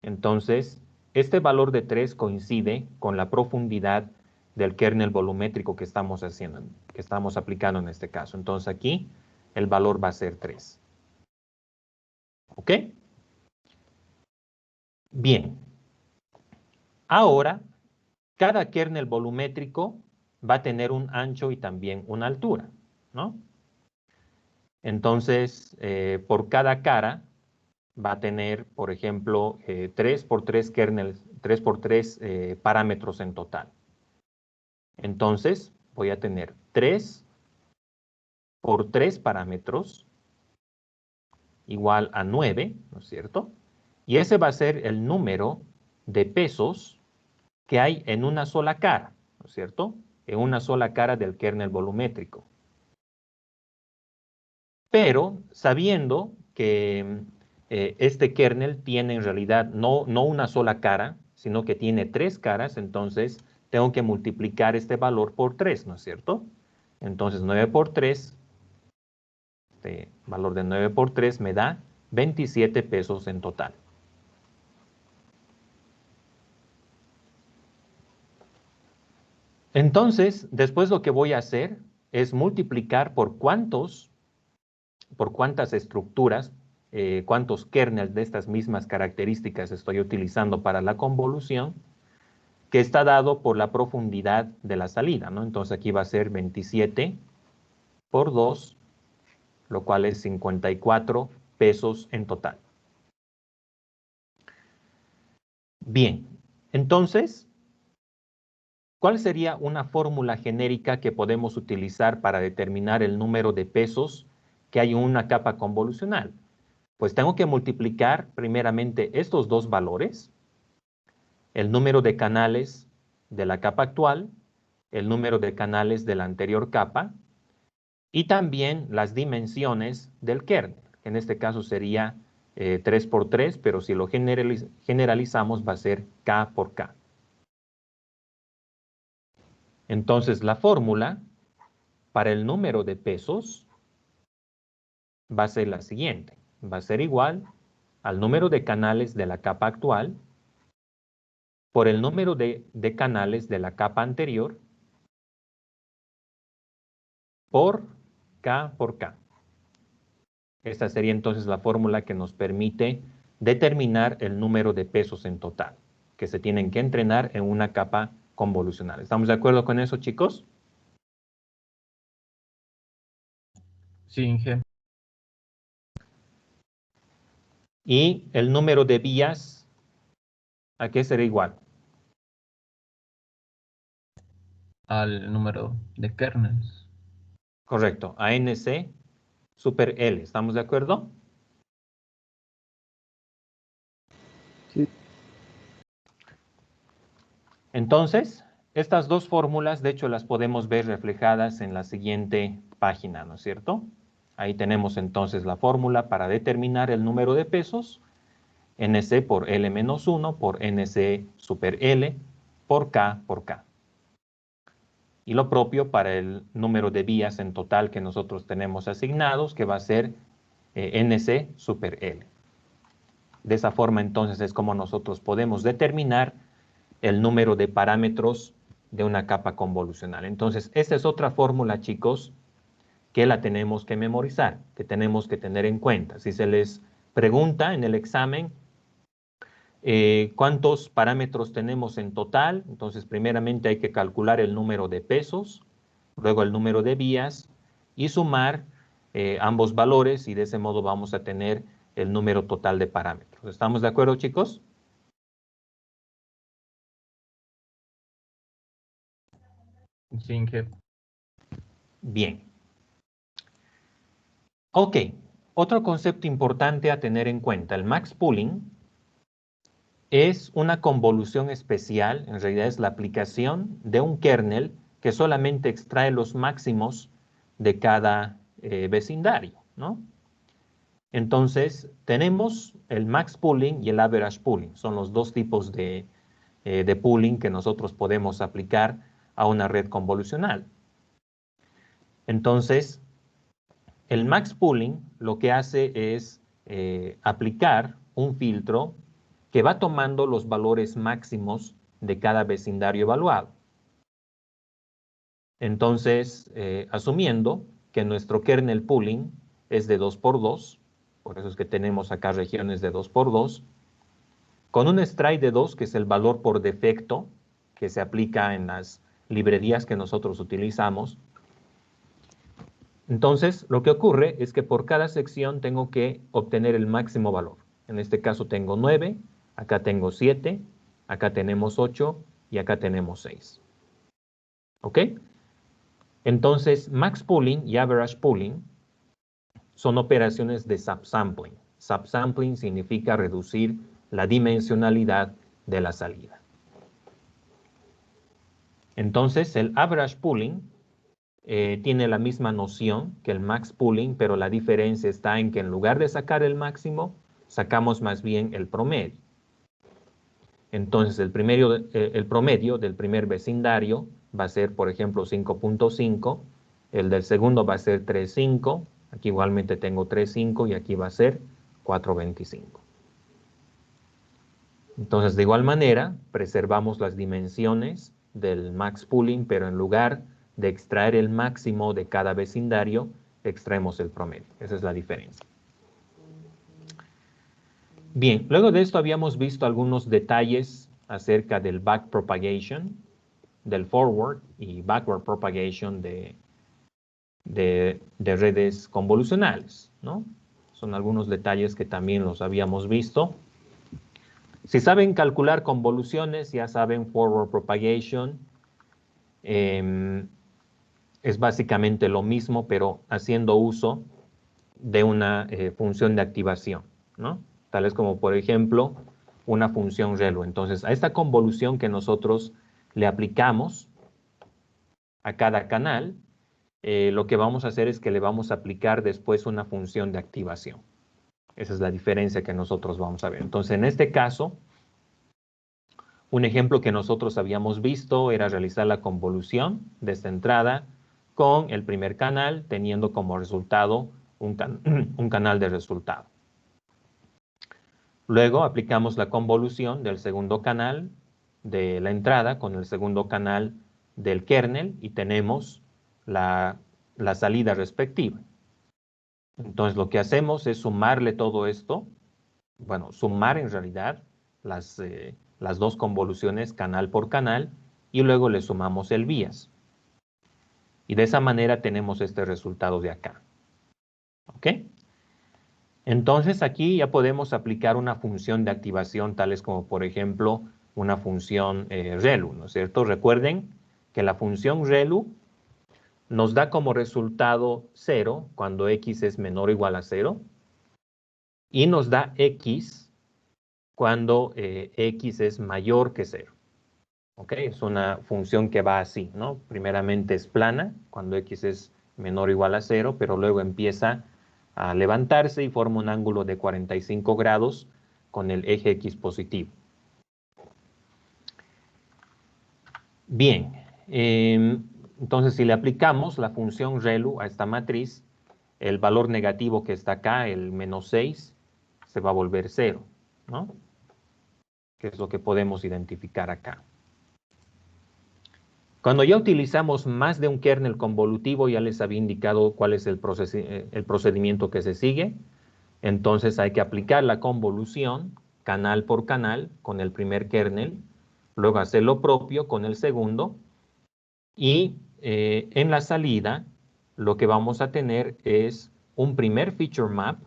Speaker 1: Entonces, este valor de 3 coincide con la profundidad del kernel volumétrico que estamos haciendo, que estamos aplicando en este caso. Entonces aquí el valor va a ser 3. ¿Ok? Bien. Ahora, cada kernel volumétrico va a tener un ancho y también una altura, ¿no? Entonces, por cada cara va a tener, por ejemplo, 3 por 3 kernels, 3 por 3 parámetros en total. Entonces, voy a tener 3 por 3 parámetros igual a 9, ¿no es cierto? Y ese va a ser el número de pesos que hay en una sola cara, ¿no es cierto? En una sola cara del kernel volumétrico. Pero sabiendo que este kernel tiene en realidad no una sola cara, sino que tiene 3 caras, entonces tengo que multiplicar este valor por 3, ¿no es cierto? Entonces 9 por 3, este valor de 9 por 3 me da 27 pesos en total. Entonces, después lo que voy a hacer es multiplicar por cuántas estructuras, cuántos kernels de estas mismas características estoy utilizando para la convolución, que está dado por la profundidad de la salida, ¿no? Entonces aquí va a ser 27 por 2, lo cual es 54 pesos en total. Bien, entonces, ¿cuál sería una fórmula genérica que podemos utilizar para determinar el número de pesos que hay una capa convolucional? Pues tengo que multiplicar primeramente estos dos valores, el número de canales de la capa actual, el número de canales de la anterior capa, y también las dimensiones del kernel. En este caso sería 3 por 3, pero si lo generalizamos va a ser K por K. Entonces la fórmula para el número de pesos va a ser la siguiente. Va a ser igual al número de canales de la capa actual por el número de canales de la capa anterior por K por K. Esta sería entonces la fórmula que nos permite determinar el número de pesos en total que se tienen que entrenar en una capa convolucional. ¿Estamos de acuerdo con eso, chicos?
Speaker 3: Sí, Inge.
Speaker 1: Y el número de vías, ¿a qué será igual?
Speaker 3: Al número de kernels.
Speaker 1: Correcto, a NC super L. ¿Estamos de acuerdo?
Speaker 4: Sí.
Speaker 1: Entonces, estas dos fórmulas, de hecho, las podemos ver reflejadas en la siguiente página, ¿no es cierto? Ahí tenemos entonces la fórmula para determinar el número de pesos, NC por L menos 1 por NC super L por K por K. Y lo propio para el número de vías en total que nosotros tenemos asignados, que va a ser NC super L. De esa forma, entonces, es como nosotros podemos determinar el número de parámetros de una capa convolucional. Entonces, esta es otra fórmula, chicos, que la tenemos que memorizar, que tenemos que tener en cuenta. Si se les pregunta en el examen cuántos parámetros tenemos en total, entonces primeramente hay que calcular el número de pesos, luego el número de vías y sumar ambos valores y de ese modo vamos a tener el número total de parámetros. ¿Estamos de acuerdo, chicos?
Speaker 3: Sí, Inge.
Speaker 1: Bien. Ok, otro concepto importante a tener en cuenta, el max pooling es una convolución especial, en realidad es la aplicación de un kernel que solamente extrae los máximos de cada vecindario, ¿no? Entonces, tenemos el max pooling y el average pooling. Son los dos tipos de pooling que nosotros podemos aplicar a una red convolucional. Entonces, el max pooling lo que hace es aplicar un filtro que va tomando los valores máximos de cada vecindario evaluado. Entonces, asumiendo que nuestro kernel pooling es de 2 por 2, por eso es que tenemos acá regiones de 2 por 2, con un stride de 2, que es el valor por defecto que se aplica en las librerías que nosotros utilizamos. Entonces, lo que ocurre es que por cada sección tengo que obtener el máximo valor. En este caso tengo 9, acá tengo 7, acá tenemos 8 y acá tenemos 6. ¿Ok? Entonces, max pooling y average pooling son operaciones de subsampling. Subsampling significa reducir la dimensionalidad de la salida. Entonces, el average pooling tiene la misma noción que el max pooling, pero la diferencia está en que en lugar de sacar el máximo, sacamos más bien el promedio. Entonces, el promedio del primer vecindario va a ser, por ejemplo, 5.5, el del segundo va a ser 3.5, aquí igualmente tengo 3.5 y aquí va a ser 4.25. Entonces, de igual manera, preservamos las dimensiones del max pooling, pero en lugar de extraer el máximo de cada vecindario, extraemos el promedio. Esa es la diferencia. Bien, luego de esto habíamos visto algunos detalles acerca del backpropagation, del forward y backward propagation de redes convolucionales, ¿no? Son algunos detalles que también los habíamos visto. Si saben calcular convoluciones, ya saben forward propagation. Es básicamente lo mismo, pero haciendo uso de una función de activación, ¿no? Tales como, por ejemplo, una función ReLU. Entonces, a esta convolución que nosotros le aplicamos a cada canal, lo que vamos a hacer es que le vamos a aplicar después una función de activación. Esa es la diferencia que nosotros vamos a ver. Entonces, en este caso, un ejemplo que nosotros habíamos visto era realizar la convolución de esta entrada con el primer canal, teniendo como resultado un canal de resultado. Luego aplicamos la convolución del segundo canal de la entrada con el segundo canal del kernel y tenemos la salida respectiva. Entonces lo que hacemos es sumarle todo esto, bueno, sumar en realidad las dos convoluciones canal por canal y luego le sumamos el bias. Y de esa manera tenemos este resultado de acá. ¿Ok? Entonces aquí ya podemos aplicar una función de activación tales como por ejemplo una función ReLU, ¿no es cierto? Recuerden que la función ReLU nos da como resultado 0 cuando x es menor o igual a 0 y nos da x cuando x es mayor que 0. ¿Ok? Es una función que va así, ¿no? Primeramente es plana cuando x es menor o igual a 0, pero luego empieza a levantarse y forma un ángulo de 45 grados con el eje x positivo. Bien, entonces si le aplicamos la función ReLU a esta matriz, el valor negativo que está acá, el menos 6, se va a volver 0, ¿no? Que es lo que podemos identificar acá. Cuando ya utilizamos más de un kernel convolutivo, ya les había indicado cuál es el procedimiento que se sigue. Entonces hay que aplicar la convolución canal por canal con el primer kernel, luego hacer lo propio con el segundo y en la salida lo que vamos a tener es un primer feature map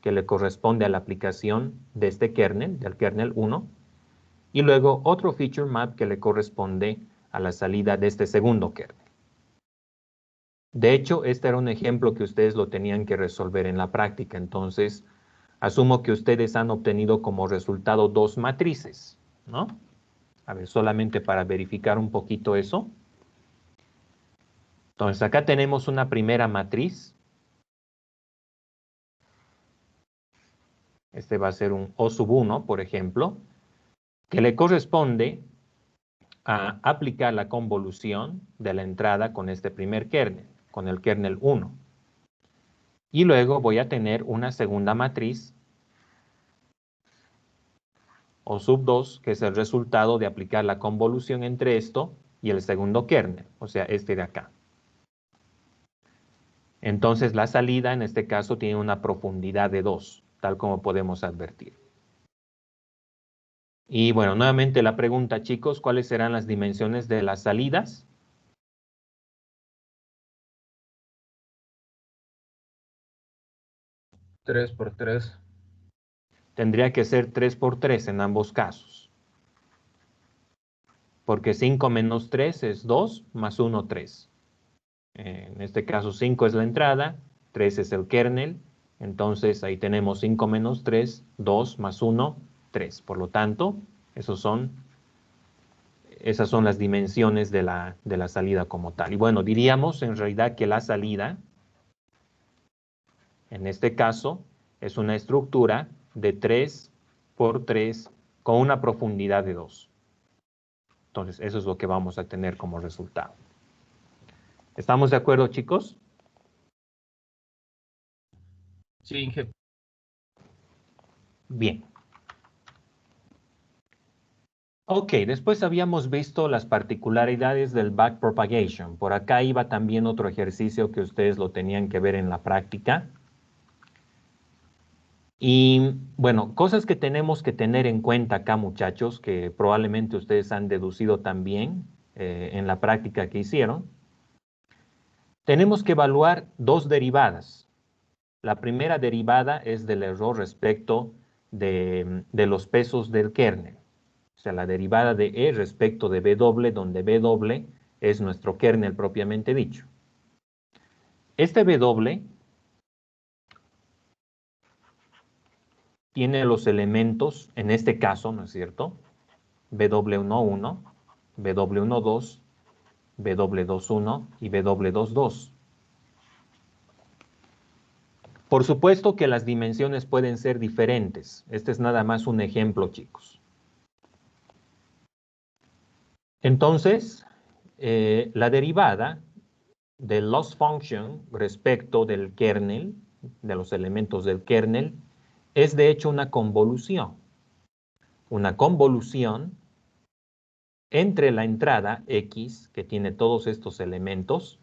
Speaker 1: que le corresponde a la aplicación de este kernel, del kernel 1, y luego otro feature map que le corresponde a la salida de este segundo kernel. De hecho, este era un ejemplo que ustedes lo tenían que resolver en la práctica, entonces asumo que ustedes han obtenido como resultado dos matrices, ¿no? A ver, solamente para verificar un poquito eso. Entonces, acá tenemos una primera matriz. Este va a ser un O sub 1, por ejemplo, que le corresponde a aplicar la convolución de la entrada con este primer kernel, con el kernel 1. Y luego voy a tener una segunda matriz, O sub 2, que es el resultado de aplicar la convolución entre esto y el segundo kernel, o sea, este de acá. Entonces la salida en este caso tiene una profundidad de 2, tal como podemos advertir. Y bueno, nuevamente la pregunta, chicos, ¿cuáles serán las dimensiones de las salidas?
Speaker 3: Tres por 3.
Speaker 1: Tendría que ser 3 por 3 en ambos casos. Porque 5 menos 3 es 2, más 1, 3. En este caso 5 es la entrada, 3 es el kernel. Entonces ahí tenemos 5 menos 3, 2 más 1, 3. Por lo tanto, esas son las dimensiones de la salida como tal. Y bueno, diríamos en realidad que la salida, en este caso, es una estructura de 3 por 3 con una profundidad de 2. Entonces, eso es lo que vamos a tener como resultado. ¿Estamos de acuerdo, chicos?
Speaker 3: Sí, Inge.
Speaker 1: Bien. Ok, después habíamos visto las particularidades del backpropagation. Por acá iba también otro ejercicio que ustedes lo tenían que ver en la práctica. Y bueno, cosas que tenemos que tener en cuenta acá, muchachos, que probablemente ustedes han deducido también en la práctica que hicieron. Tenemos que evaluar dos derivadas. La primera derivada es del error respecto de los pesos del kernel. O sea, la derivada de E respecto de W, donde W es nuestro kernel propiamente dicho. Este W tiene los elementos, en este caso, ¿no es cierto? W11, W12, W21 y W22. Por supuesto que las dimensiones pueden ser diferentes. Este es nada más un ejemplo, chicos. Entonces, la derivada del loss function respecto del kernel, de los elementos del kernel, es de hecho una convolución. Una convolución entre la entrada X, que tiene todos estos elementos,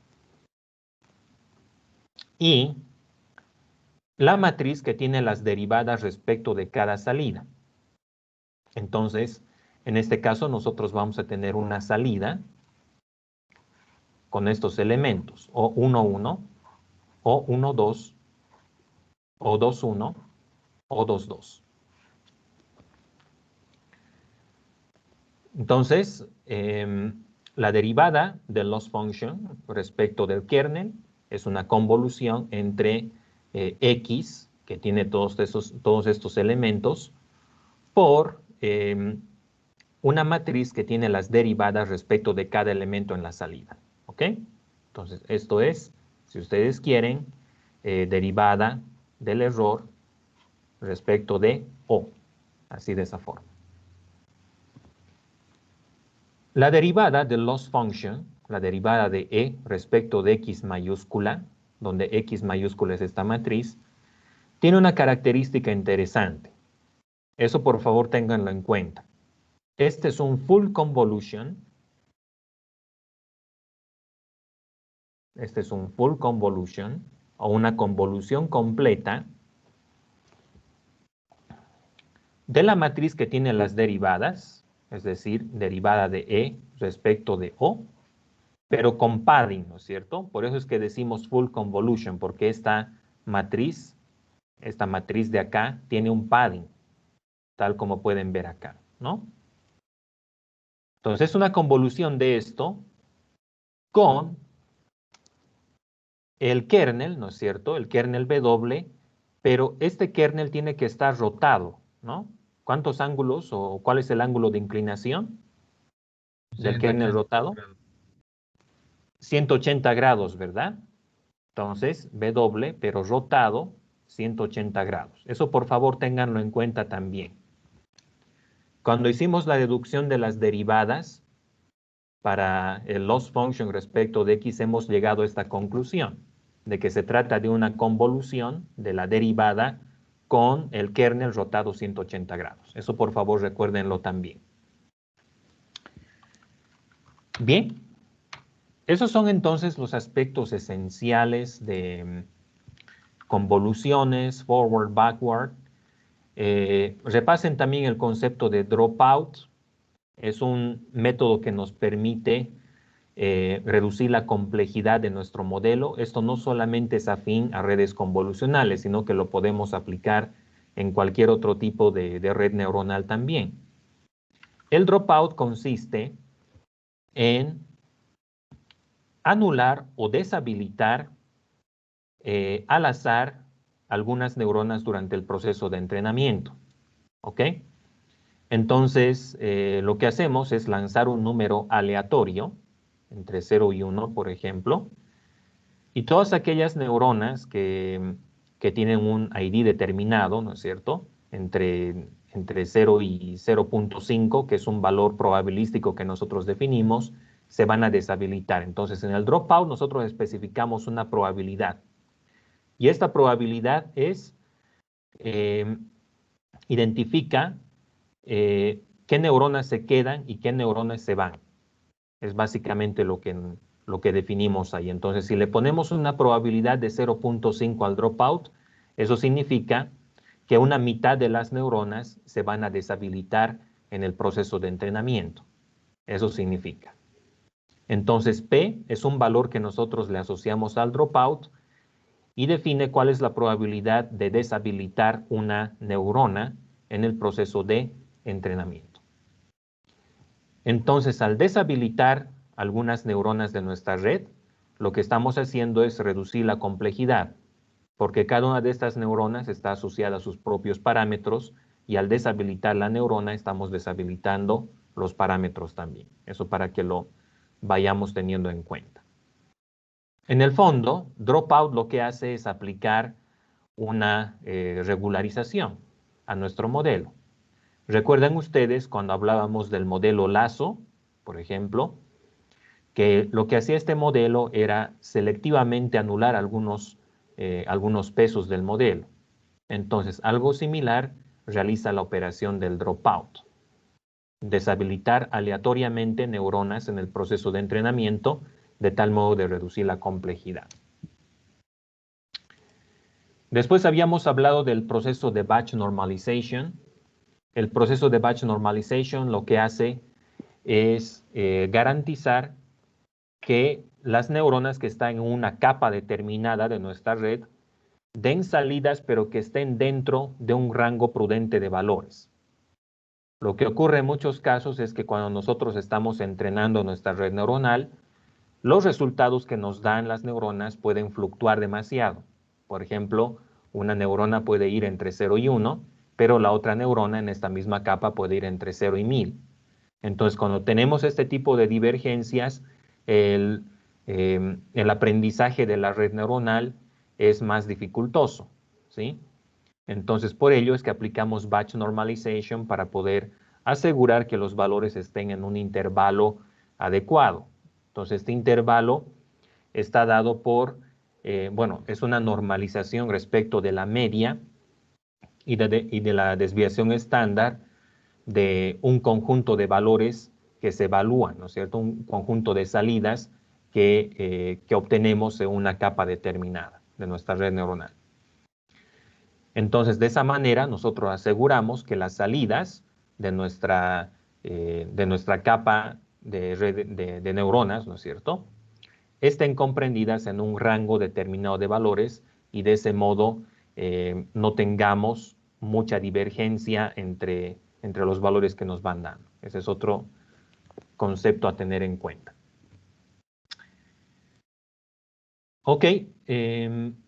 Speaker 1: y la matriz que tiene las derivadas respecto de cada salida. Entonces, en este caso nosotros vamos a tener una salida con estos elementos, o 1, 1, o 1, 2, o 2, 1, o 2, 2. Entonces, la derivada del loss function respecto del kernel es una convolución entre X, que tiene todos estos elementos, por una matriz que tiene las derivadas respecto de cada elemento en la salida. ¿Ok? Entonces, esto es, si ustedes quieren, derivada del error respecto de O. Así de esa forma. La derivada del loss function, la derivada de E respecto de X mayúscula, donde X mayúscula es esta matriz, tiene una característica interesante. Eso por favor ténganlo en cuenta. Este es un full convolution. Este es un full convolution o una convolución completa de la matriz que tiene las derivadas, es decir, derivada de E respecto de O, pero con padding, ¿no es cierto? Por eso es que decimos full convolution, porque esta matriz de acá tiene un padding, tal como pueden ver acá, ¿no? Entonces es una convolución de esto con el kernel, ¿no es cierto? El kernel W, pero este kernel tiene que estar rotado, ¿no? ¿Cuántos ángulos o cuál es el ángulo de inclinación del kernel rotado? 180 grados, ¿verdad? Entonces, W, pero rotado, 180 grados. Eso por favor ténganlo en cuenta también. Cuando hicimos la deducción de las derivadas para el loss function respecto de X, hemos llegado a esta conclusión, de que se trata de una convolución de la derivada con el kernel rotado 180 grados. Eso por favor recuérdenlo también. Bien. Esos son entonces los aspectos esenciales de convoluciones, forward, backward. Repasen también el concepto de dropout. Es un método que nos permite reducir la complejidad de nuestro modelo. Esto no solamente es afín a redes convolucionales, sino que lo podemos aplicar en cualquier otro tipo de red neuronal también. El dropout consiste en anular o deshabilitar al azar algunas neuronas durante el proceso de entrenamiento. ¿Ok? Entonces, lo que hacemos es lanzar un número aleatorio, entre 0 y 1, por ejemplo, y todas aquellas neuronas que tienen un ID determinado, ¿no es cierto?, entre 0 y 0.5, que es un valor probabilístico que nosotros definimos, se van a deshabilitar. Entonces, en el dropout nosotros especificamos una probabilidad. Y esta probabilidad es, identifica qué neuronas se quedan y qué neuronas se van. Es básicamente lo que definimos ahí. Entonces, si le ponemos una probabilidad de 0.5 al dropout, eso significa que una mitad de las neuronas se van a deshabilitar en el proceso de entrenamiento. Eso significa. Entonces, P es un valor que nosotros le asociamos al dropout y define cuál es la probabilidad de deshabilitar una neurona en el proceso de entrenamiento. Entonces, al deshabilitar algunas neuronas de nuestra red, lo que estamos haciendo es reducir la complejidad, porque cada una de estas neuronas está asociada a sus propios parámetros y al deshabilitar la neurona estamos deshabilitando los parámetros también. Eso para que lo vayamos teniendo en cuenta. En el fondo, Dropout lo que hace es aplicar una regularización a nuestro modelo. ¿Recuerdan ustedes cuando hablábamos del modelo Lasso, por ejemplo, que lo que hacía este modelo era selectivamente anular algunos pesos del modelo? Entonces, algo similar realiza la operación del dropout. Deshabilitar aleatoriamente neuronas en el proceso de entrenamiento de tal modo de reducir la complejidad. Después habíamos hablado del proceso de batch normalization. El proceso de batch normalization lo que hace es garantizar que las neuronas que están en una capa determinada de nuestra red den salidas, pero que estén dentro de un rango prudente de valores. Lo que ocurre en muchos casos es que cuando nosotros estamos entrenando nuestra red neuronal, los resultados que nos dan las neuronas pueden fluctuar demasiado. Por ejemplo, una neurona puede ir entre 0 y 1, pero la otra neurona en esta misma capa puede ir entre 0 y 1000. Entonces, cuando tenemos este tipo de divergencias, el aprendizaje de la red neuronal es más dificultoso, ¿sí? Entonces, por ello es que aplicamos batch normalization para poder asegurar que los valores estén en un intervalo adecuado. Entonces, este intervalo está dado por, es una normalización respecto de la media y de la desviación estándar de un conjunto de valores que se evalúan, ¿no es cierto? Un conjunto de salidas que obtenemos en una capa determinada de nuestra red neuronal. Entonces, de esa manera, nosotros aseguramos que las salidas de nuestra capa de red de neuronas, ¿no es cierto?, estén comprendidas en un rango determinado de valores y de ese modo no tengamos mucha divergencia entre los valores que nos van dando. Ese es otro concepto a tener en cuenta. Ok,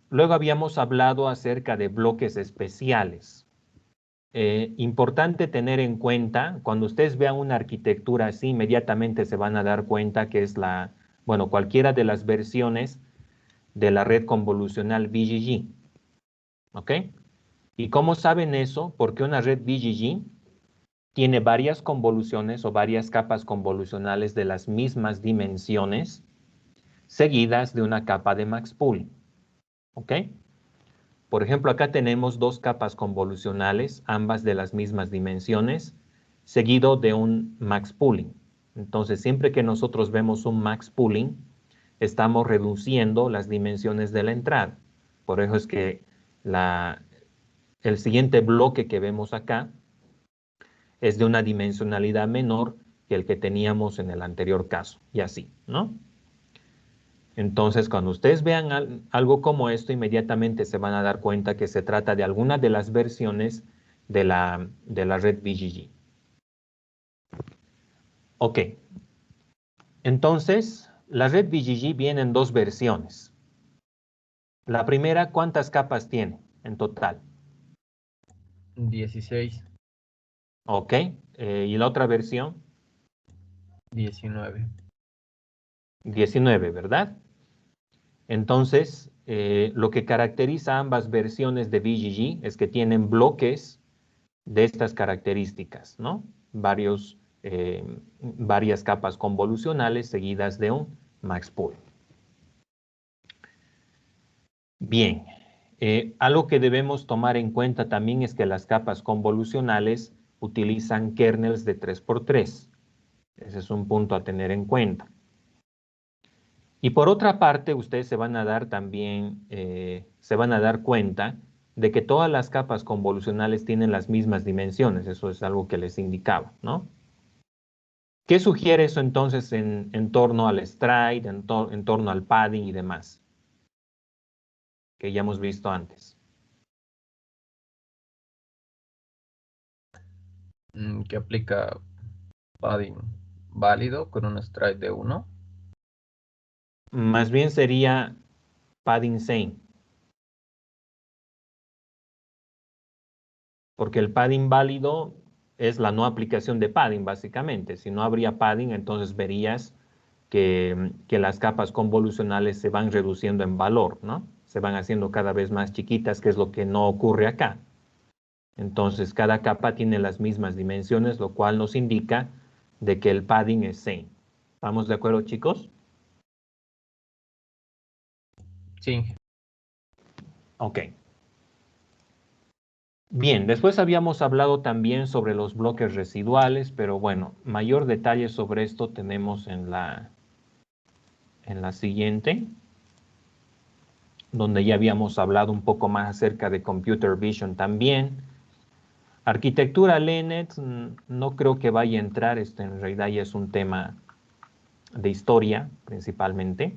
Speaker 1: luego habíamos hablado acerca de bloques especiales. Importante tener en cuenta, cuando ustedes vean una arquitectura así, inmediatamente se van a dar cuenta que es cualquiera de las versiones de la red convolucional BGG. ¿Ok? ¿Y cómo saben eso? Porque una red BGG tiene varias convoluciones o varias capas convolucionales de las mismas dimensiones seguidas de una capa de max pooling. ¿Ok? Por ejemplo, acá tenemos dos capas convolucionales, ambas de las mismas dimensiones, seguido de un max pooling. Entonces, siempre que nosotros vemos un max pooling, estamos reduciendo las dimensiones de la entrada. Por eso es que el siguiente bloque que vemos acá es de una dimensionalidad menor que el que teníamos en el anterior caso, y así, ¿no? Entonces, cuando ustedes vean algo como esto, inmediatamente se van a dar cuenta que se trata de alguna de las versiones de la red BGG. Ok. Entonces, la red BGG viene en dos versiones. La primera, ¿cuántas capas tiene en total?
Speaker 3: 16.
Speaker 1: Ok. ¿Y la otra versión?
Speaker 3: 19.
Speaker 1: 19, ¿verdad? Entonces, lo que caracteriza a ambas versiones de BGG es que tienen bloques de estas características, ¿no? Varias capas convolucionales seguidas de un max pooling. Bien, algo que debemos tomar en cuenta también es que las capas convolucionales utilizan kernels de 3×3. Ese es un punto a tener en cuenta. Y por otra parte, ustedes se van a dar cuenta de que todas las capas convolucionales tienen las mismas dimensiones. Eso es algo que les indicaba, ¿no? ¿Qué sugiere eso entonces en torno al stride, en torno al padding y demás? Que ya hemos visto antes.
Speaker 3: Que aplica padding válido con un stride de 1.
Speaker 1: Más bien sería padding sane. porque el padding válido es la no aplicación de padding, básicamente. Si no habría padding, entonces verías que las capas convolucionales se van reduciendo en valor, ¿no? Se van haciendo cada vez más chiquitas, que es lo que no ocurre acá. Entonces, cada capa tiene las mismas dimensiones, lo cual nos indica de que el padding es same. ¿Estamos de acuerdo, chicos?
Speaker 3: Sí.
Speaker 1: Ok. Bien, después habíamos hablado también sobre los bloques residuales, pero bueno, mayor detalle sobre esto tenemos en la siguiente, donde ya habíamos hablado un poco más acerca de Computer Vision también. Arquitectura LeNet, no creo que vaya a entrar, en realidad ya es un tema de historia principalmente.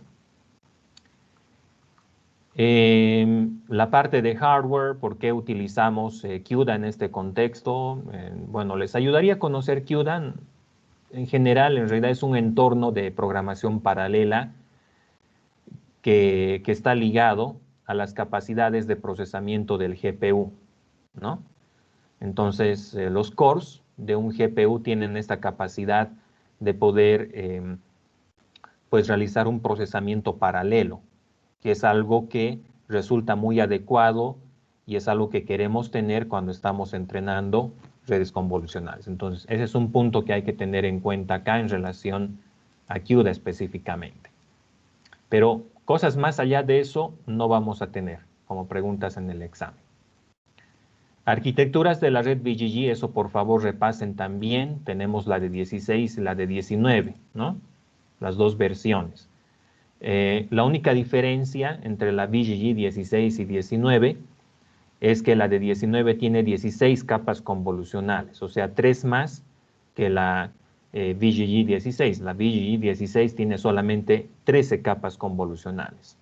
Speaker 1: La parte de hardware, ¿por qué utilizamos CUDA en este contexto? Bueno, les ayudaría a conocer CUDA. En general, en realidad es un entorno de programación paralela que está ligado a las capacidades de procesamiento del GPU, ¿no? Entonces, los cores de un GPU tienen esta capacidad de poder pues realizar un procesamiento paralelo, que es algo que resulta muy adecuado y es algo que queremos tener cuando estamos entrenando redes convolucionales. Entonces, ese es un punto que hay que tener en cuenta acá en relación a CUDA específicamente. Pero cosas más allá de eso no vamos a tener como preguntas en el examen. Arquitecturas de la red BGG, eso por favor repasen también. Tenemos la de 16 y la de 19, ¿no? Las dos versiones. La única diferencia entre la BGG 16 y 19 es que la de 19 tiene 16 capas convolucionales, o sea, 3 más que la BGG 16. La BGG 16 tiene solamente 13 capas convolucionales.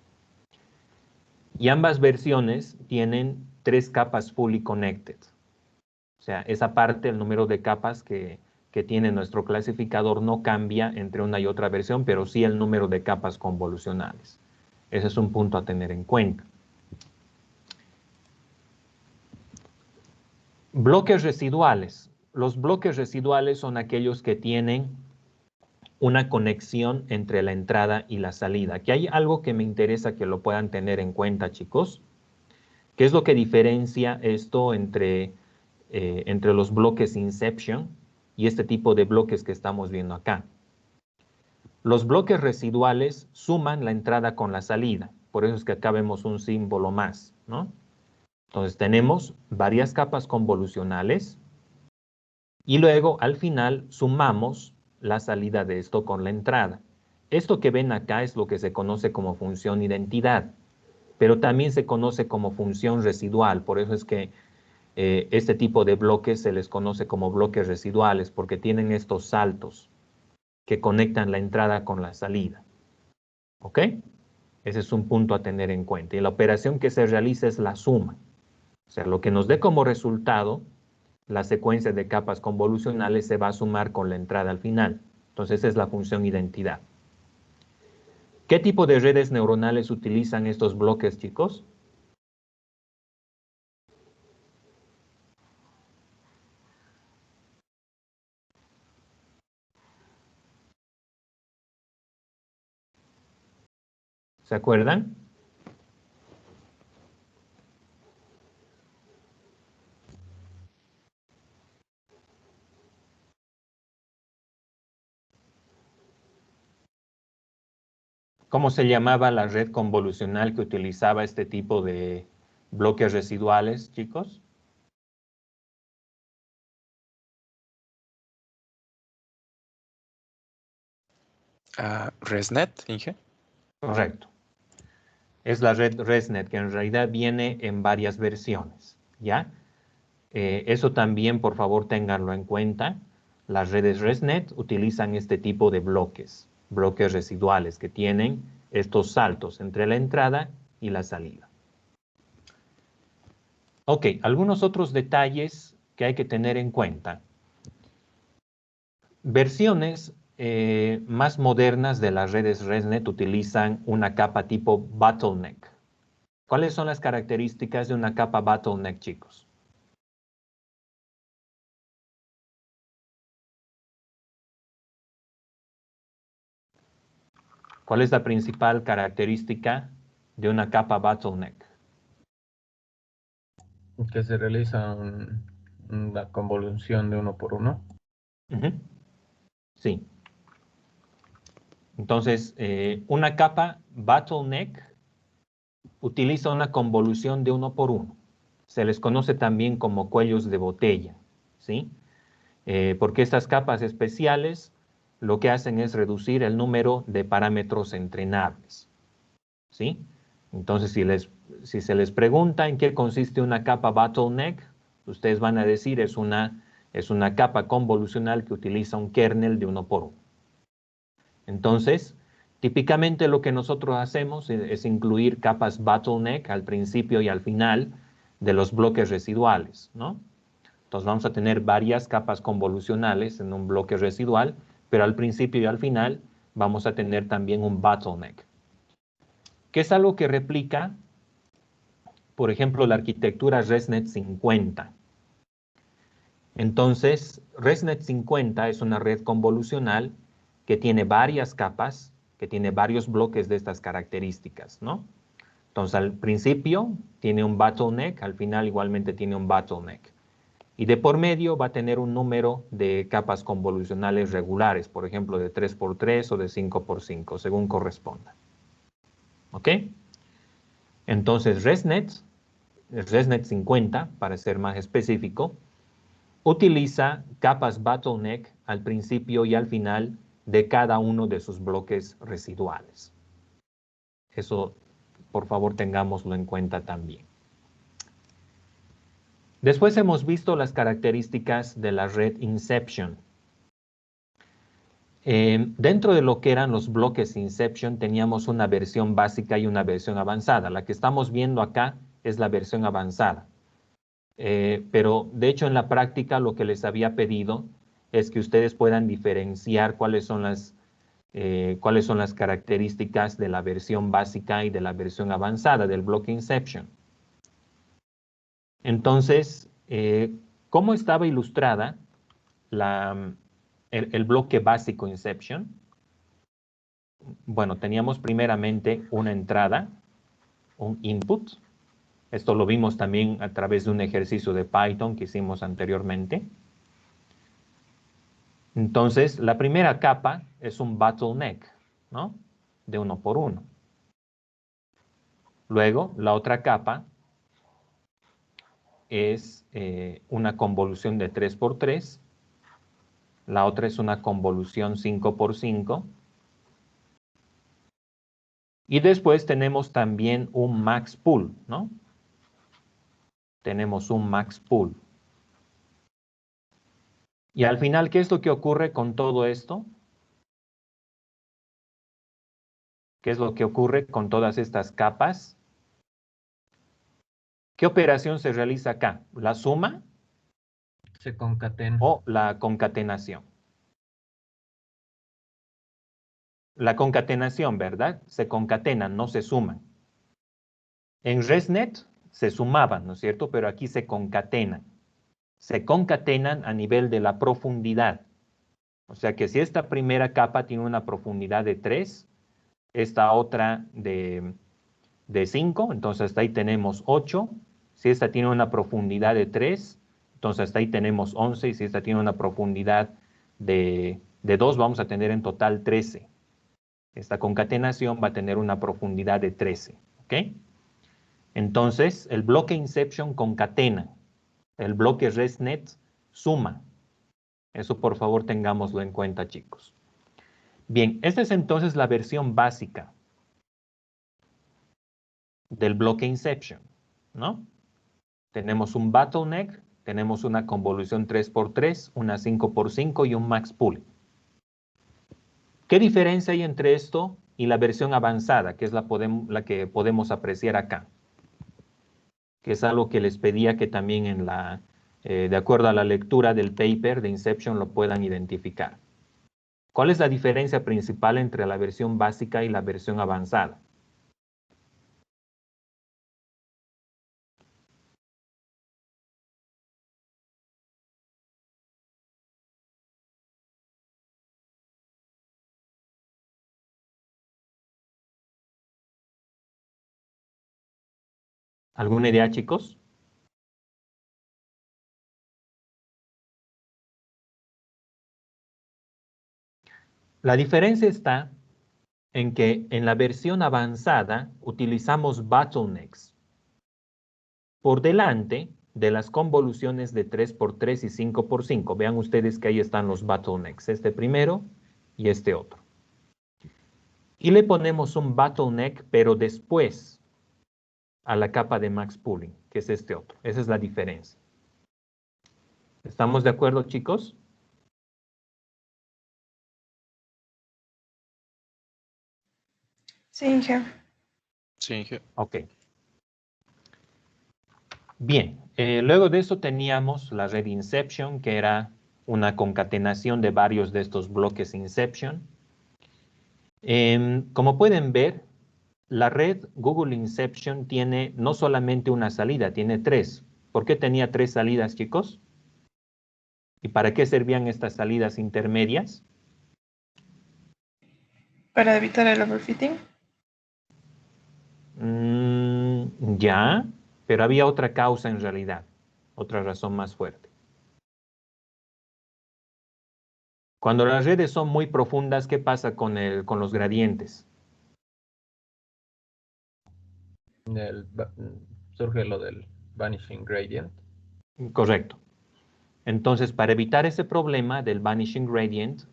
Speaker 1: Y ambas versiones tienen 3 capas fully connected. O sea, esa parte, el número de capas que tiene nuestro clasificador no cambia entre una y otra versión, pero sí el número de capas convolucionales. Ese es un punto a tener en cuenta. Bloques residuales. Los bloques residuales son aquellos que tienen una conexión entre la entrada y la salida. Aquí hay algo que me interesa que lo puedan tener en cuenta, chicos. ¿Qué es lo que diferencia esto entre los bloques Inception y este tipo de bloques que estamos viendo acá? Los bloques residuales suman la entrada con la salida. Por eso es que acá vemos un símbolo más, ¿no? Entonces tenemos varias capas convolucionales y luego al final sumamos la salida de esto con la entrada. Esto que ven acá es lo que se conoce como función identidad, pero también se conoce como función residual. Por eso es que este tipo de bloques se les conoce como bloques residuales, porque tienen estos saltos que conectan la entrada con la salida. ¿Ok? Ese es un punto a tener en cuenta. Y la operación que se realiza es la suma. O sea, lo que nos dé como resultado, la secuencia de capas convolucionales se va a sumar con la entrada al final. Entonces, esa es la función identidad. ¿Qué tipo de redes neuronales utilizan estos bloques, chicos? ¿Se acuerdan? ¿Cómo se llamaba la red convolucional que utilizaba este tipo de bloques residuales, chicos?
Speaker 6: ResNet, Inge.
Speaker 1: Correcto. Es la red ResNet, que en realidad viene en varias versiones, ¿ya? Eso también, por favor, ténganlo en cuenta. Las redes ResNet utilizan este tipo de bloques residuales que tienen estos saltos entre la entrada y la salida. Ok, algunos otros detalles que hay que tener en cuenta. Versiones más modernas de las redes ResNet utilizan una capa tipo bottleneck. ¿Cuáles son las características de una capa bottleneck, chicos? ¿Cuál es la principal característica de una capa bottleneck?
Speaker 3: Que se realiza una convolución de 1 por 1.
Speaker 1: Ujú. Sí. Entonces, una capa bottleneck utiliza una convolución de 1 por 1. Se les conoce también como cuellos de botella, ¿sí? Porque estas capas especiales lo que hacen es reducir el número de parámetros entrenables, ¿sí? Entonces, si se les pregunta en qué consiste una capa bottleneck, ustedes van a decir es una capa convolucional que utiliza un kernel de 1 por 1. Entonces, típicamente lo que nosotros hacemos es incluir capas bottleneck al principio y al final de los bloques residuales, ¿no? Entonces vamos a tener varias capas convolucionales en un bloque residual, pero al principio y al final vamos a tener también un bottleneck, que es algo que replica, por ejemplo, la arquitectura ResNet 50. Entonces, ResNet 50 es una red convolucional que tiene varias capas, que tiene varios bloques de estas características, ¿no? Entonces, al principio tiene un bottleneck, al final igualmente tiene un bottleneck. Y de por medio va a tener un número de capas convolucionales regulares, por ejemplo, de 3 por 3 o de 5 por 5, según corresponda. ¿Ok? Entonces, ResNet 50, para ser más específico, utiliza capas bottleneck al principio y al final de cada uno de sus bloques residuales. Eso, por favor, tengámoslo en cuenta también. Después hemos visto las características de la red Inception. Dentro de lo que eran los bloques Inception teníamos una versión básica y una versión avanzada. La que estamos viendo acá es la versión avanzada. Pero de hecho en la práctica lo que les había pedido es que ustedes puedan diferenciar cuáles son las características de la versión básica y de la versión avanzada del bloque Inception. Entonces, ¿cómo estaba ilustrada el bloque básico Inception? Bueno, teníamos primeramente una entrada, un input. Esto lo vimos también a través de un ejercicio de Python que hicimos anteriormente. Entonces, la primera capa es un bottleneck, ¿no? De 1 por 1. Luego, la otra capa es una convolución de 3 por 3. La otra es una convolución 5 por 5. Y después tenemos también un max pool, ¿no? Tenemos un max pool. Y al final, ¿qué es lo que ocurre con todo esto? ¿Qué es lo que ocurre con todas estas capas? ¿Qué operación se realiza acá? ¿La suma
Speaker 3: Se concatena.
Speaker 1: o la concatenación? La concatenación, ¿verdad? Se concatenan, no se suman. En ResNet se sumaban, ¿no es cierto? Pero aquí se concatenan. Se concatenan a nivel de la profundidad. O sea que si esta primera capa tiene una profundidad de 3, esta otra de 5, entonces hasta ahí tenemos 8. Si esta tiene una profundidad de 3, entonces hasta ahí tenemos 11. Y si esta tiene una profundidad de 2, vamos a tener en total 13. Esta concatenación va a tener una profundidad de 13. ¿Ok? Entonces, el bloque Inception concatena. El bloque ResNet suma. Eso por favor tengámoslo en cuenta, chicos. Bien, esta es entonces la versión básica del bloque Inception, ¿no? Tenemos un bottleneck, tenemos una convolución 3 por 3, una 5 por 5 y un max pool. ¿Qué diferencia hay entre esto y la versión avanzada, que es la que podemos apreciar acá? Que es algo que les pedía que también de acuerdo a la lectura del paper de Inception lo puedan identificar. ¿Cuál es la diferencia principal entre la versión básica y la versión avanzada? ¿Alguna idea, chicos? La diferencia está en que en la versión avanzada utilizamos bottlenecks por delante de las convoluciones de 3×3 y 5×5. Vean ustedes que ahí están los bottlenecks, este primero y este otro. Y le ponemos un bottleneck, pero después a la capa de max pooling, que es este otro. Esa es la diferencia. ¿Estamos de acuerdo, chicos?
Speaker 2: Sí, Inge.
Speaker 6: Sí, Inge.
Speaker 1: Ok. Bien, luego de eso teníamos la red Inception, que era una concatenación de varios de estos bloques Inception. Como pueden ver, la red Google Inception tiene no solamente una salida, tiene tres. ¿Por qué tenía tres salidas, chicos? ¿Y para qué servían estas salidas intermedias?
Speaker 2: Para evitar el overfitting.
Speaker 1: Ya, pero había otra causa en realidad, otra razón más fuerte. Cuando las redes son muy profundas, ¿qué pasa con los gradientes?
Speaker 3: Surge lo del vanishing gradient.
Speaker 1: Correcto. Entonces, para evitar ese problema del vanishing gradient,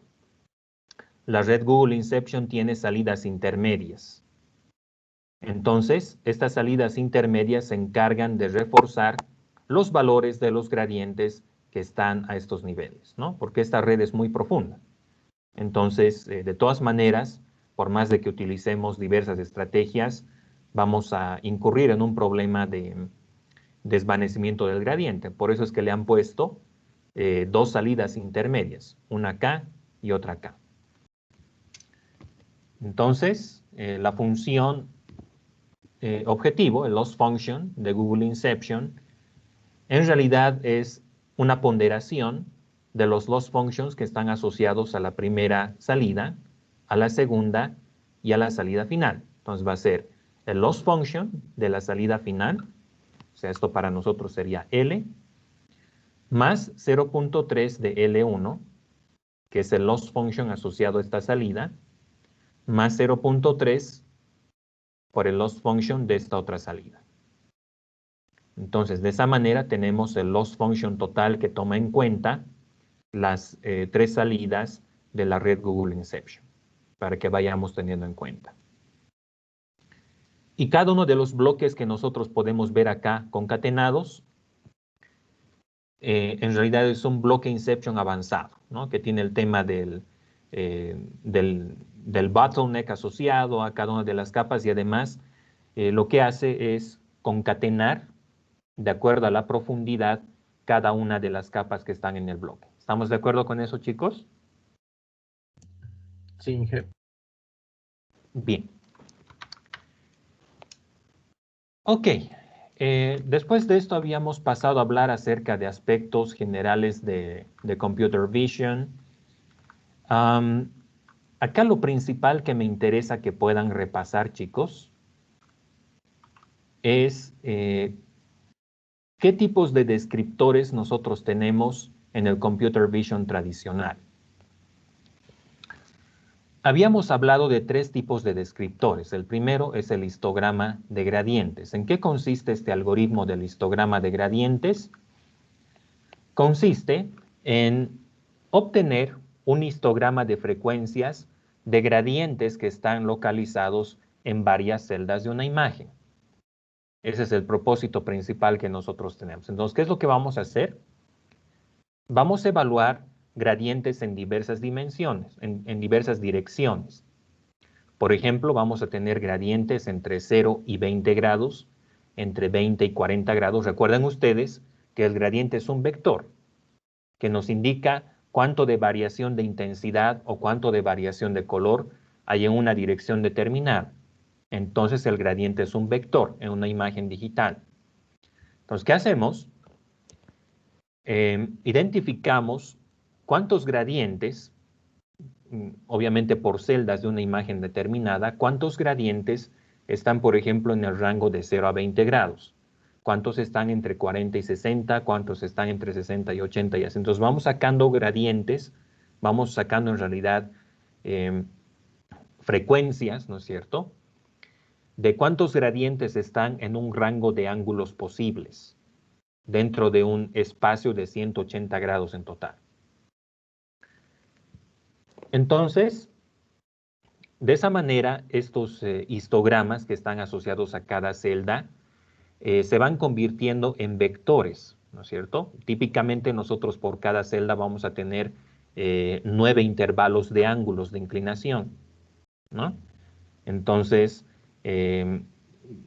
Speaker 1: la red Google Inception tiene salidas intermedias. Entonces, estas salidas intermedias se encargan de reforzar los valores de los gradientes que están a estos niveles, ¿no? Porque esta red es muy profunda. Entonces, de todas maneras, por más de que utilicemos diversas estrategias, vamos a incurrir en un problema de desvanecimiento del gradiente. Por eso es que le han puesto dos salidas intermedias, una acá y otra acá. Entonces, la función objetivo, el loss function de Google Inception, en realidad es una ponderación de los loss functions que están asociados a la primera salida, a la segunda y a la salida final. Entonces va a ser el loss function de la salida final, o sea, esto para nosotros sería L, más 0.3 de L1, que es el loss function asociado a esta salida, más 0.3 por el loss function de esta otra salida. Entonces, de esa manera tenemos el loss function total que toma en cuenta las tres salidas de la red Google Inception, para que vayamos teniendo en cuenta. Y cada uno de los bloques que nosotros podemos ver acá concatenados, en realidad es un bloque Inception avanzado, ¿no? Que tiene el tema del bottleneck asociado a cada una de las capas y además lo que hace es concatenar de acuerdo a la profundidad cada una de las capas que están en el bloque. ¿Estamos de acuerdo con eso, chicos?
Speaker 3: Sí, Inge.
Speaker 1: Bien. Ok. Después de esto habíamos pasado a hablar acerca de aspectos generales de Computer Vision. Acá lo principal que me interesa que puedan repasar, chicos, es qué tipos de descriptores nosotros tenemos en el Computer Vision tradicional. Habíamos hablado de tres tipos de descriptores. El primero es el histograma de gradientes. ¿En qué consiste este algoritmo del histograma de gradientes? Consiste en obtener un histograma de frecuencias de gradientes que están localizados en varias celdas de una imagen. Ese es el propósito principal que nosotros tenemos. Entonces, ¿qué es lo que vamos a hacer? Vamos a evaluar gradientes en diversas dimensiones, en diversas direcciones. Por ejemplo, vamos a tener gradientes entre 0 y 20 grados, entre 20 y 40 grados. Recuerden ustedes que el gradiente es un vector que nos indica cuánto de variación de intensidad o cuánto de variación de color hay en una dirección determinada. Entonces, el gradiente es un vector en una imagen digital. Entonces, ¿qué hacemos? Identificamos cuántos gradientes, obviamente por celdas de una imagen determinada, cuántos gradientes están, por ejemplo, en el rango de 0 a 20 grados. cuántos están entre 40 y 60, cuántos están entre 60 y 80 y así. Entonces vamos sacando gradientes, vamos sacando en realidad frecuencias, ¿no es cierto?, de cuántos gradientes están en un rango de ángulos posibles dentro de un espacio de 180 grados en total. Entonces, de esa manera, estos histogramas que están asociados a cada celda se van convirtiendo en vectores, ¿no es cierto? Típicamente nosotros por cada celda vamos a tener 9 intervalos de ángulos de inclinación, ¿no? Entonces,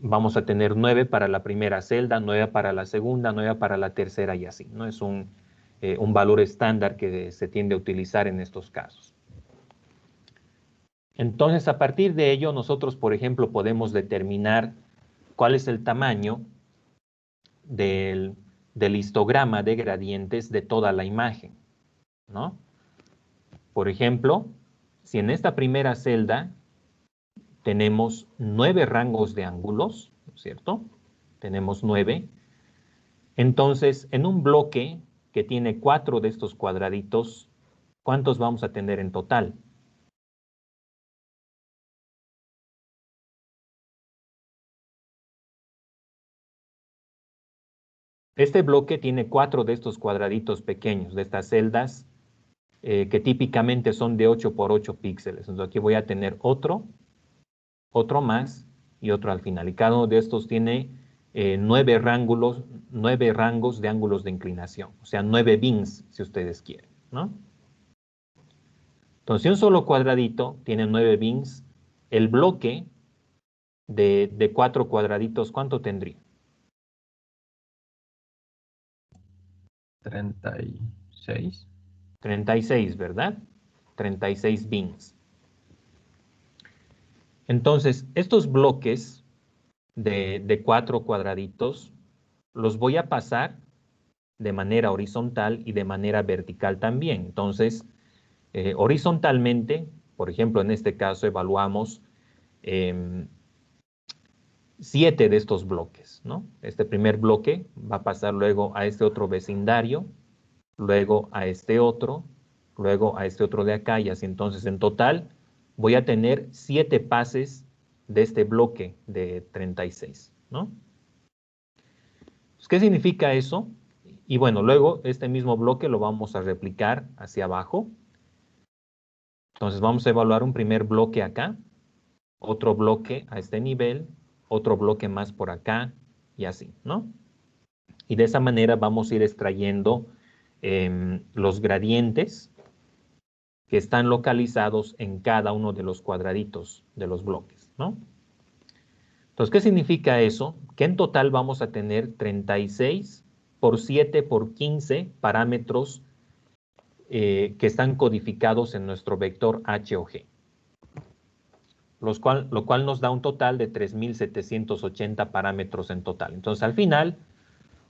Speaker 1: vamos a tener 9 para la primera celda, 9 para la segunda, 9 para la tercera y así, ¿no? Es un valor estándar que se tiende a utilizar en estos casos. Entonces, a partir de ello, nosotros, por ejemplo, podemos determinar cuál es el tamaño del histograma de gradientes de toda la imagen, ¿no? Por ejemplo, si en esta primera celda tenemos 9 rangos de ángulos, ¿no es cierto? Tenemos 9. Entonces, en un bloque que tiene 4 de estos cuadraditos, ¿cuántos vamos a tener en total? Este bloque tiene 4 de estos cuadraditos pequeños, de estas celdas, que típicamente son de 8 por 8 píxeles. Entonces aquí voy a tener otro más y otro al final. Y cada uno de estos tiene 9 rangos de ángulos de inclinación. O sea, 9 bins, si ustedes quieren, ¿no? Entonces, si un solo cuadradito tiene 9 bins, el bloque de 4 cuadraditos, ¿cuánto tendría?
Speaker 3: 36.
Speaker 1: 36, ¿verdad? 36 bins. Entonces, estos bloques de 4 cuadraditos los voy a pasar de manera horizontal y de manera vertical también. Entonces, horizontalmente, por ejemplo, en este caso evaluamos 7 de estos bloques, ¿no? Este primer bloque va a pasar luego a este otro vecindario, luego a este otro, luego a este otro de acá y así. Entonces, en total, voy a tener 7 pases de este bloque de 36, ¿no? ¿Qué significa eso? Y bueno, luego este mismo bloque lo vamos a replicar hacia abajo. Entonces vamos a evaluar un primer bloque acá, otro bloque a este nivel, otro bloque más por acá y así, ¿no? Y de esa manera vamos a ir extrayendo los gradientes que están localizados en cada uno de los cuadraditos de los bloques, ¿no? Entonces, ¿qué significa eso? Que en total vamos a tener 36 por 7 por 15 parámetros que están codificados en nuestro vector H o G. Lo cual nos da un total de 3.780 parámetros en total. Entonces, al final,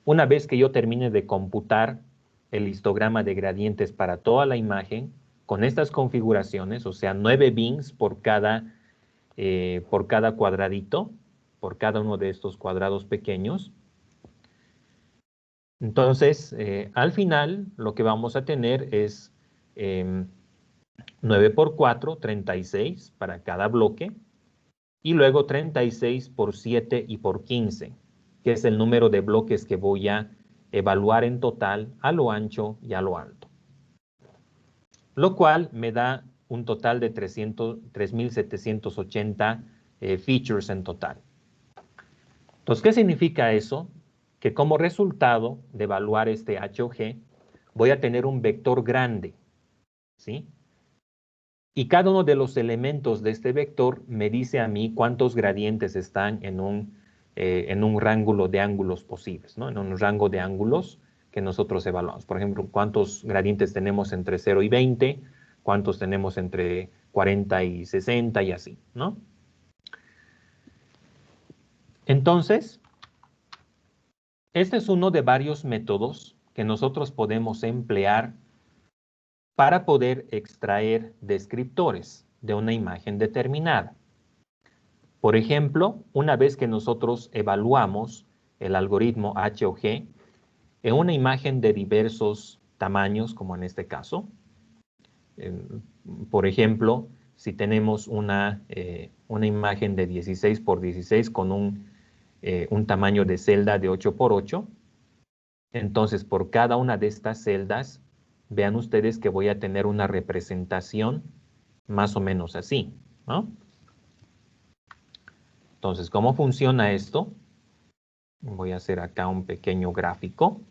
Speaker 1: una vez que yo termine de computar el histograma de gradientes para toda la imagen, con estas configuraciones, o sea, 9 bins por cada cuadradito, por cada uno de estos cuadrados pequeños. Entonces, al final, lo que vamos a tener es 9 por 4, 36 para cada bloque, y luego 36 por 7 y por 15, que es el número de bloques que voy a evaluar en total a lo ancho y a lo alto. Lo cual me da un total de 3.780 features en total. Entonces, ¿qué significa eso? Que como resultado de evaluar este H o G, voy a tener un vector grande, ¿sí? Y cada uno de los elementos de este vector me dice a mí cuántos gradientes están en un rango de ángulos posibles, ¿no? En un rango de ángulos que nosotros evaluamos. Por ejemplo, cuántos gradientes tenemos entre 0 y 20, cuántos tenemos entre 40 y 60 y así, ¿no? Entonces, este es uno de varios métodos que nosotros podemos emplear para poder extraer descriptores de una imagen determinada. Por ejemplo, una vez que nosotros evaluamos el algoritmo HOG en una imagen de diversos tamaños, como en este caso. Por ejemplo, si tenemos una imagen de 16 por 16 con un tamaño de celda de 8 por 8, entonces por cada una de estas celdas, vean ustedes que voy a tener una representación más o menos así, ¿no? Entonces, ¿cómo funciona esto? Voy a hacer acá un pequeño gráfico.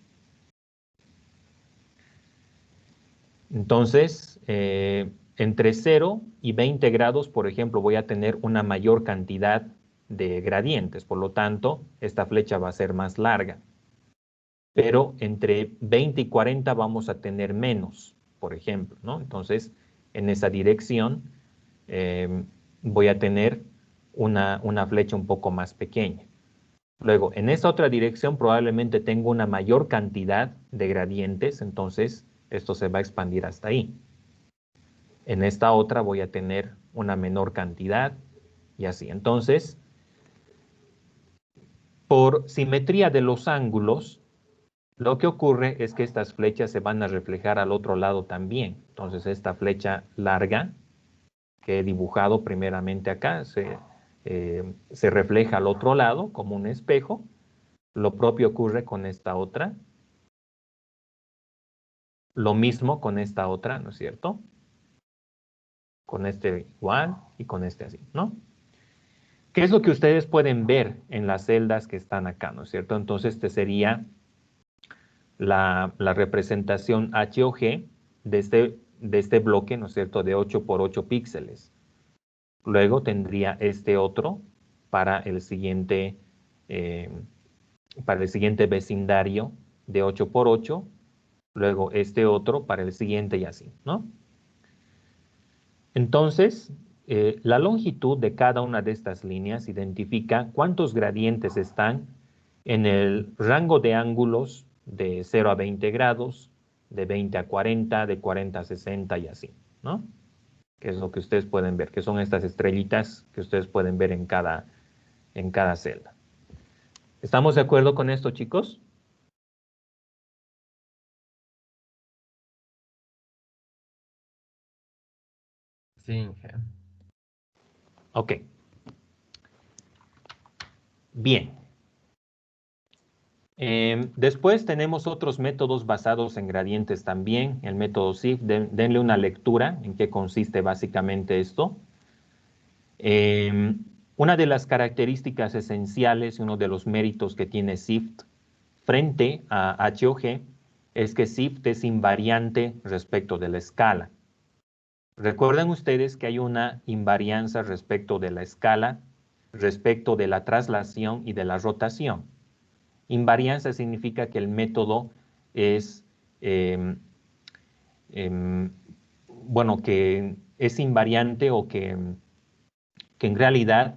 Speaker 1: Entonces, entre 0 y 20 grados, por ejemplo, voy a tener una mayor cantidad de gradientes. Por lo tanto, esta flecha va a ser más larga. Pero entre 20 y 40 vamos a tener menos, por ejemplo, ¿no? Entonces, en esa dirección voy a tener una flecha un poco más pequeña. Luego, en esta otra dirección probablemente tengo una mayor cantidad de gradientes, entonces esto se va a expandir hasta ahí. En esta otra voy a tener una menor cantidad y así. Entonces, por simetría de los ángulos, lo que ocurre es que estas flechas se van a reflejar al otro lado también. Entonces, esta flecha larga que he dibujado primeramente acá se refleja al otro lado como un espejo. Lo propio ocurre con esta otra. Lo mismo con esta otra, ¿no es cierto? Con este igual y con este así, ¿no? ¿Qué es lo que ustedes pueden ver en las celdas que están acá, ¿no es cierto? Entonces, este sería la representación HOG de este bloque, ¿no es cierto?, de 8 por 8 píxeles. Luego tendría este otro para el siguiente vecindario de 8 por 8. Luego este otro para el siguiente y así, ¿no? Entonces, la longitud de cada una de estas líneas identifica cuántos gradientes están en el rango de ángulos de 0 a 20 grados, de 20 a 40, de 40 a 60 y así, ¿no? Que es lo que ustedes pueden ver, que son estas estrellitas que ustedes pueden ver en cada celda. ¿Estamos de acuerdo con esto, chicos?
Speaker 3: Sí, Inge.
Speaker 1: Ok. Bien. Después tenemos otros métodos basados en gradientes también. El método SIFT, denle una lectura en qué consiste básicamente esto. Una de las características esenciales y uno de los méritos que tiene SIFT frente a HOG es que SIFT es invariante respecto de la escala. Recuerden ustedes que hay una invarianza respecto de la escala, respecto de la traslación y de la rotación. Invarianza significa que el método es, bueno, que es invariante o que en realidad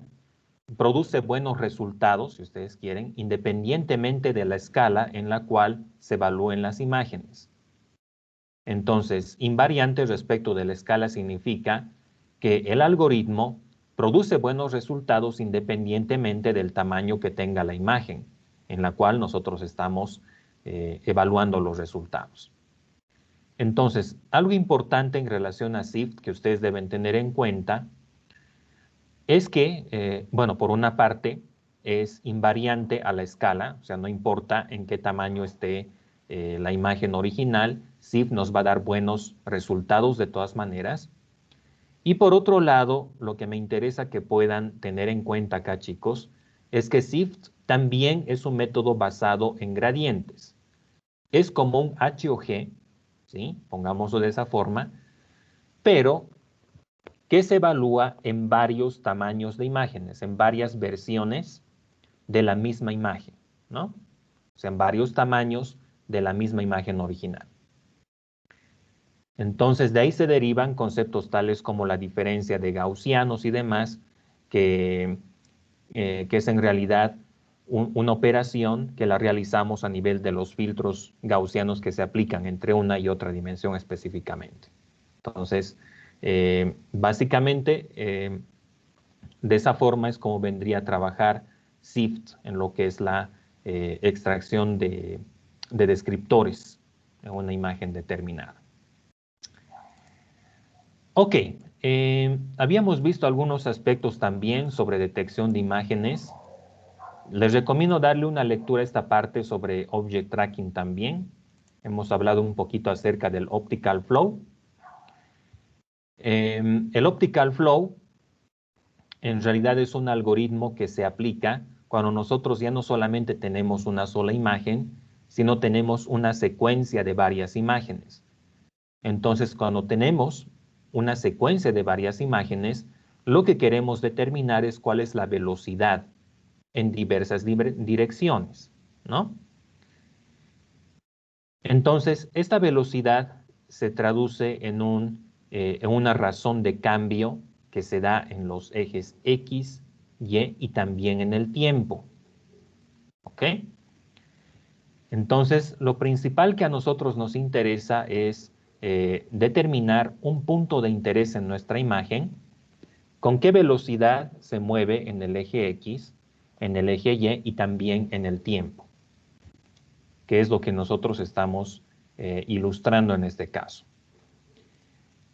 Speaker 1: produce buenos resultados, si ustedes quieren, independientemente de la escala en la cual se evalúen las imágenes. Entonces, invariante respecto de la escala significa que el algoritmo produce buenos resultados independientemente del tamaño que tenga la imagen en la cual nosotros estamos evaluando los resultados. Entonces, algo importante en relación a SIFT que ustedes deben tener en cuenta es que, bueno, por una parte, es invariante a la escala, o sea, no importa en qué tamaño esté la imagen original, SIFT nos va a dar buenos resultados de todas maneras. Y por otro lado, lo que me interesa que puedan tener en cuenta acá, chicos, es que SIFT también es un método basado en gradientes. Es como un HOG, ¿sí? Pongámoslo de esa forma, pero que se evalúa en varios tamaños de imágenes, en varias versiones de la misma imagen, ¿no? O sea, en varios tamaños de la misma imagen original. Entonces, de ahí se derivan conceptos tales como la diferencia de gaussianos y demás, que es en realidad una operación que la realizamos a nivel de los filtros gaussianos que se aplican entre una y otra dimensión específicamente. Entonces, básicamente, de esa forma es como vendría a trabajar SIFT en lo que es la extracción de descriptores en una imagen determinada. Ok, habíamos visto algunos aspectos también sobre detección de imágenes. Les recomiendo darle una lectura a esta parte sobre Object Tracking también. Hemos hablado un poquito acerca del Optical Flow. El Optical Flow en realidad es un algoritmo que se aplica cuando nosotros ya no solamente tenemos una sola imagen, sino tenemos una secuencia de varias imágenes. Entonces, cuando tenemos una secuencia de varias imágenes, lo que queremos determinar es cuál es la velocidad en diversas direcciones, ¿no? Entonces, esta velocidad se traduce en una razón de cambio que se da en los ejes X, Y también en el tiempo. ¿Ok? Entonces, lo principal que a nosotros nos interesa es determinar un punto de interés en nuestra imagen, con qué velocidad se mueve en el eje X, en el eje Y también en el tiempo, que es lo que nosotros estamos ilustrando en este caso.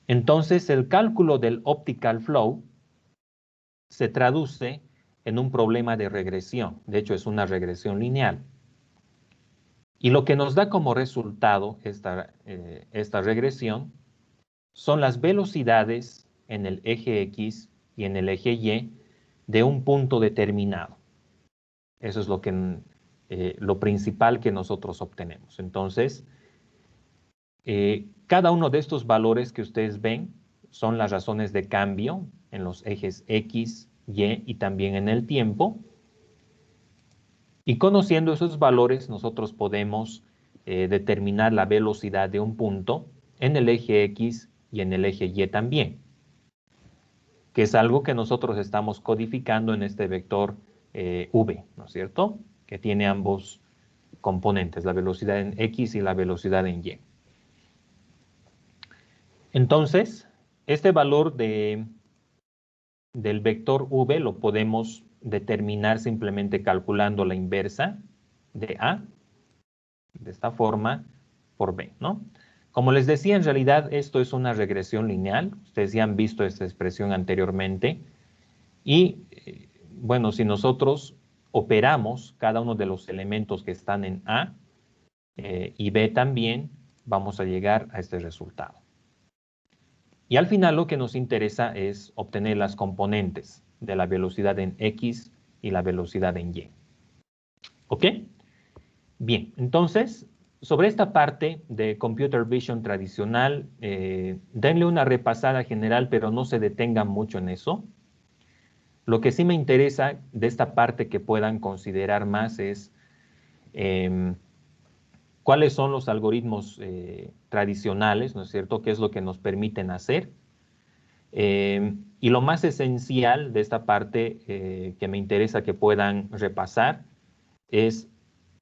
Speaker 1: Entonces, el cálculo del optical flow se traduce en un problema de regresión. De hecho, es una regresión lineal. Y lo que nos da como resultado esta regresión son las velocidades en el eje X y en el eje Y de un punto determinado. Eso es lo principal que nosotros obtenemos. Entonces, cada uno de estos valores que ustedes ven son las razones de cambio en los ejes X, Y también en el tiempo. Y conociendo esos valores, nosotros podemos determinar la velocidad de un punto en el eje X y en el eje Y también, que es algo que nosotros estamos codificando en este vector V, ¿no es cierto? Que tiene ambos componentes, la velocidad en X y la velocidad en Y. Entonces, este valor del vector V lo podemos determinar simplemente calculando la inversa de A, de esta forma, por B, ¿no? Como les decía, en realidad esto es una regresión lineal. Ustedes ya han visto esta expresión anteriormente. Y, bueno, si nosotros operamos cada uno de los elementos que están en A y B también, vamos a llegar a este resultado. Y al final lo que nos interesa es obtener las componentes de la velocidad en X y la velocidad en Y. ¿Ok? Bien, entonces, sobre esta parte de Computer Vision tradicional, denle una repasada general, pero no se detengan mucho en eso. Lo que sí me interesa de esta parte que puedan considerar más es cuáles son los algoritmos tradicionales, ¿no es cierto? ¿Qué es lo que nos permiten hacer? Y lo más esencial de esta parte que me interesa que puedan repasar es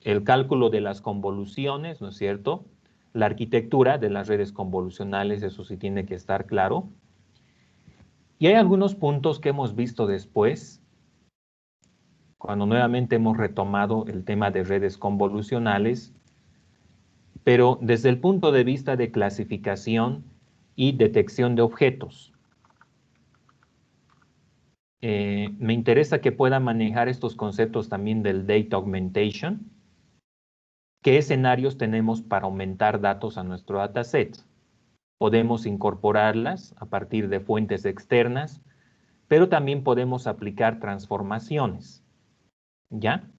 Speaker 1: el cálculo de las convoluciones, ¿no es cierto? La arquitectura de las redes convolucionales, eso sí tiene que estar claro. Y hay algunos puntos que hemos visto después, cuando nuevamente hemos retomado el tema de redes convolucionales, pero desde el punto de vista de clasificación y detección de objetos. Me interesa que puedan manejar estos conceptos también del data augmentation. ¿Qué escenarios tenemos para aumentar datos a nuestro dataset? Podemos incorporarlas a partir de fuentes externas, pero también podemos aplicar transformaciones. ¿Ya?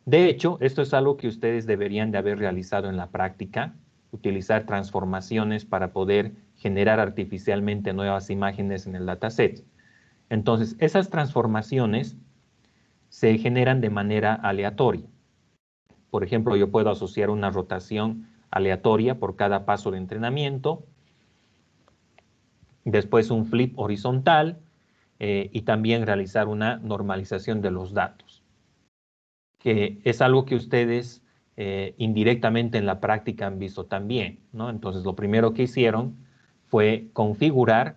Speaker 1: De hecho, esto es algo que ustedes deberían de haber realizado en la práctica, utilizar transformaciones para poder generar artificialmente nuevas imágenes en el dataset. Entonces, esas transformaciones se generan de manera aleatoria. Por ejemplo, yo puedo asociar una rotación aleatoria por cada paso de entrenamiento, después un flip horizontal y también realizar una normalización de los datos, que es algo que ustedes indirectamente en la práctica han visto también, ¿no? Entonces, lo primero que hicieron fue configurar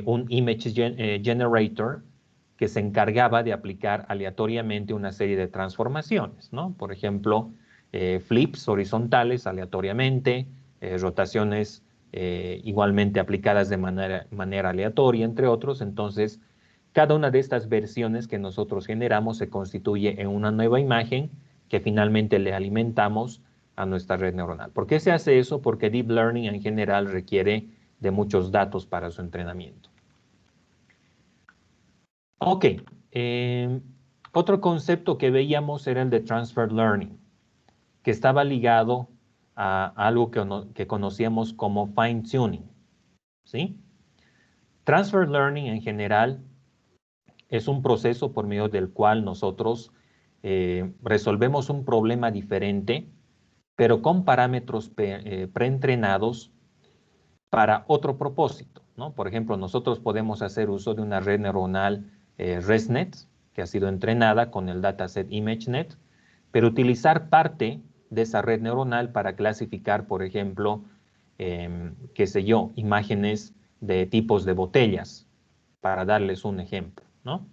Speaker 1: un image generator que se encargaba de aplicar aleatoriamente una serie de transformaciones, ¿no? Por ejemplo, flips horizontales aleatoriamente, rotaciones igualmente aplicadas de manera aleatoria, entre otros. Entonces, cada una de estas versiones que nosotros generamos se constituye en una nueva imagen que finalmente le alimentamos a nuestra red neuronal. ¿Por qué se hace eso? Porque Deep Learning en general requiere de muchos datos para su entrenamiento. Ok, otro concepto que veíamos era el de Transfer Learning, que estaba ligado a algo que conocíamos como Fine Tuning, ¿sí? Transfer Learning en general es un proceso por medio del cual nosotros resolvemos un problema diferente, pero con parámetros preentrenados para otro propósito, ¿no? Por ejemplo, nosotros podemos hacer uso de una red neuronal ResNet, que ha sido entrenada con el dataset ImageNet, pero utilizar parte de esa red neuronal para clasificar, por ejemplo, qué sé yo, imágenes de tipos de botellas, para darles un ejemplo, ¿no?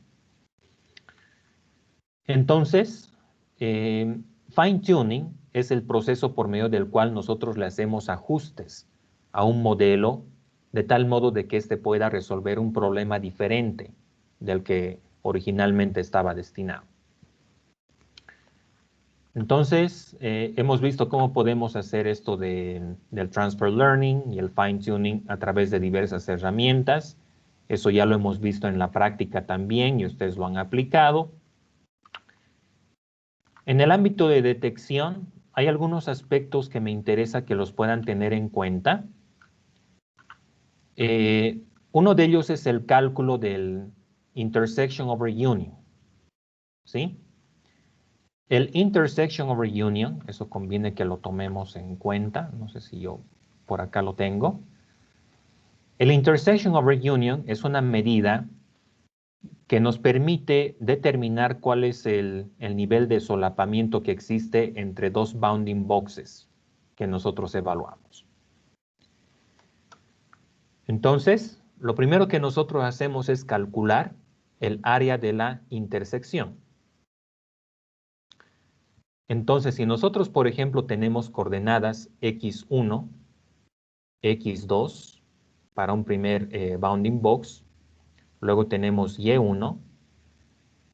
Speaker 1: Entonces, fine tuning es el proceso por medio del cual nosotros le hacemos ajustes a un modelo de tal modo de que éste pueda resolver un problema diferente del que originalmente estaba destinado. Entonces, hemos visto cómo podemos hacer esto del transfer learning y el fine tuning a través de diversas herramientas. Eso ya lo hemos visto en la práctica también y ustedes lo han aplicado. En el ámbito de detección, hay algunos aspectos que me interesa que los puedan tener en cuenta. Uno de ellos es el cálculo del intersection over union, ¿sí? El intersection over union, eso conviene que lo tomemos en cuenta. No sé si yo por acá lo tengo. El intersection over union es una medida que nos permite determinar cuál es el nivel de solapamiento que existe entre dos bounding boxes que nosotros evaluamos. Entonces, lo primero que nosotros hacemos es calcular el área de la intersección. Entonces, si nosotros, por ejemplo, tenemos coordenadas x1, x2 para un primer bounding box, luego tenemos y1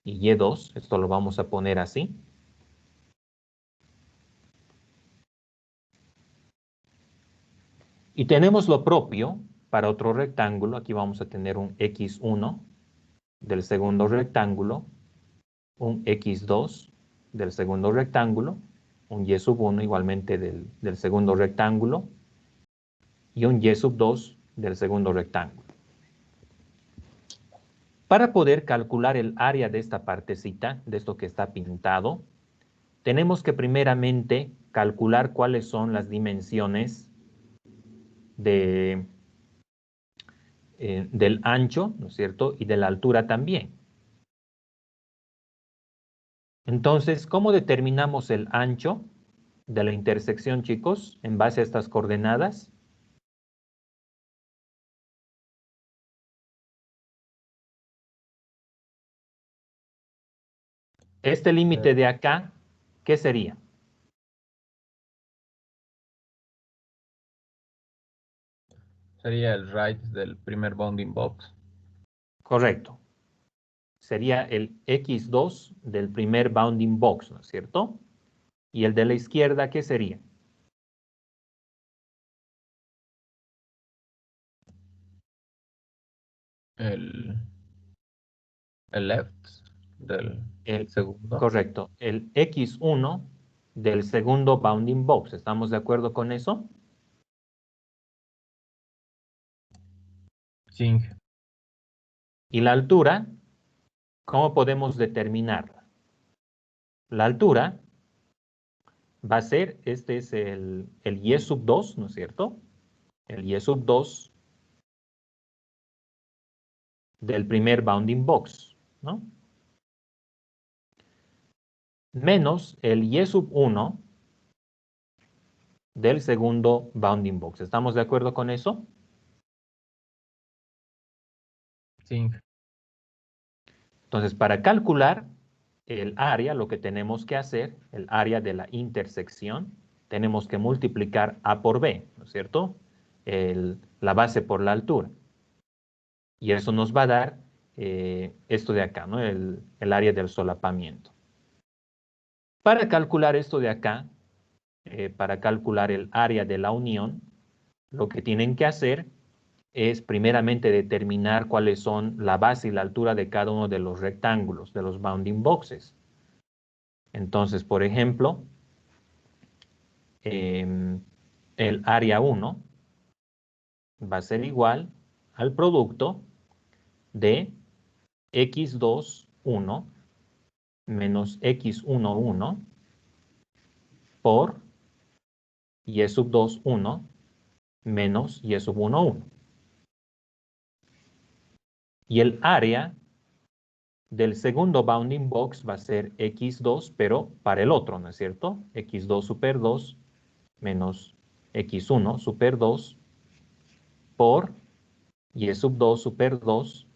Speaker 1: y y2, esto lo vamos a poner así. Y tenemos lo propio para otro rectángulo. Aquí vamos a tener un x1 del segundo rectángulo, un x2 del segundo rectángulo, un y sub 1 igualmente del segundo rectángulo y un y sub 2 del segundo rectángulo. Para poder calcular el área de esta partecita, de esto que está pintado, tenemos que primeramente calcular cuáles son las dimensiones del ancho, ¿no es cierto? Y de la altura también. Entonces, ¿cómo determinamos el ancho de la intersección, chicos, en base a estas coordenadas? Este límite de acá, ¿qué sería?
Speaker 3: Sería el right del primer bounding box.
Speaker 1: Correcto. Sería el x2 del primer bounding box, ¿no es cierto? Y el de la izquierda, ¿qué sería?
Speaker 3: El left del segundo.
Speaker 1: Correcto. El x1 del segundo bounding box. ¿Estamos de acuerdo con eso?
Speaker 3: Sí.
Speaker 1: Y la altura, ¿cómo podemos determinarla? La altura va a ser, este es el y sub 2, ¿no es cierto? El y sub 2 del primer bounding box, ¿no? Menos el y sub 1 del segundo bounding box. ¿Estamos de acuerdo con eso?
Speaker 3: Sí.
Speaker 1: Entonces, para calcular el área, lo que tenemos que hacer, el área de la intersección, tenemos que multiplicar A por B, ¿no es cierto? La base por la altura. Y eso nos va a dar esto de acá, ¿no? El área del solapamiento. Para calcular esto de acá, para calcular el área de la unión, lo que tienen que hacer es primeramente determinar cuáles son la base y la altura de cada uno de los rectángulos, de los bounding boxes. Entonces, por ejemplo, el área 1 va a ser igual al producto de x2, 1 menos x1, 1 por y sub 2, 1 menos y sub 1, 1. Y el área del segundo bounding box va a ser x2, pero para el otro, ¿no es cierto? x2 super 2 menos x1 super 2 por y sub 2 super 2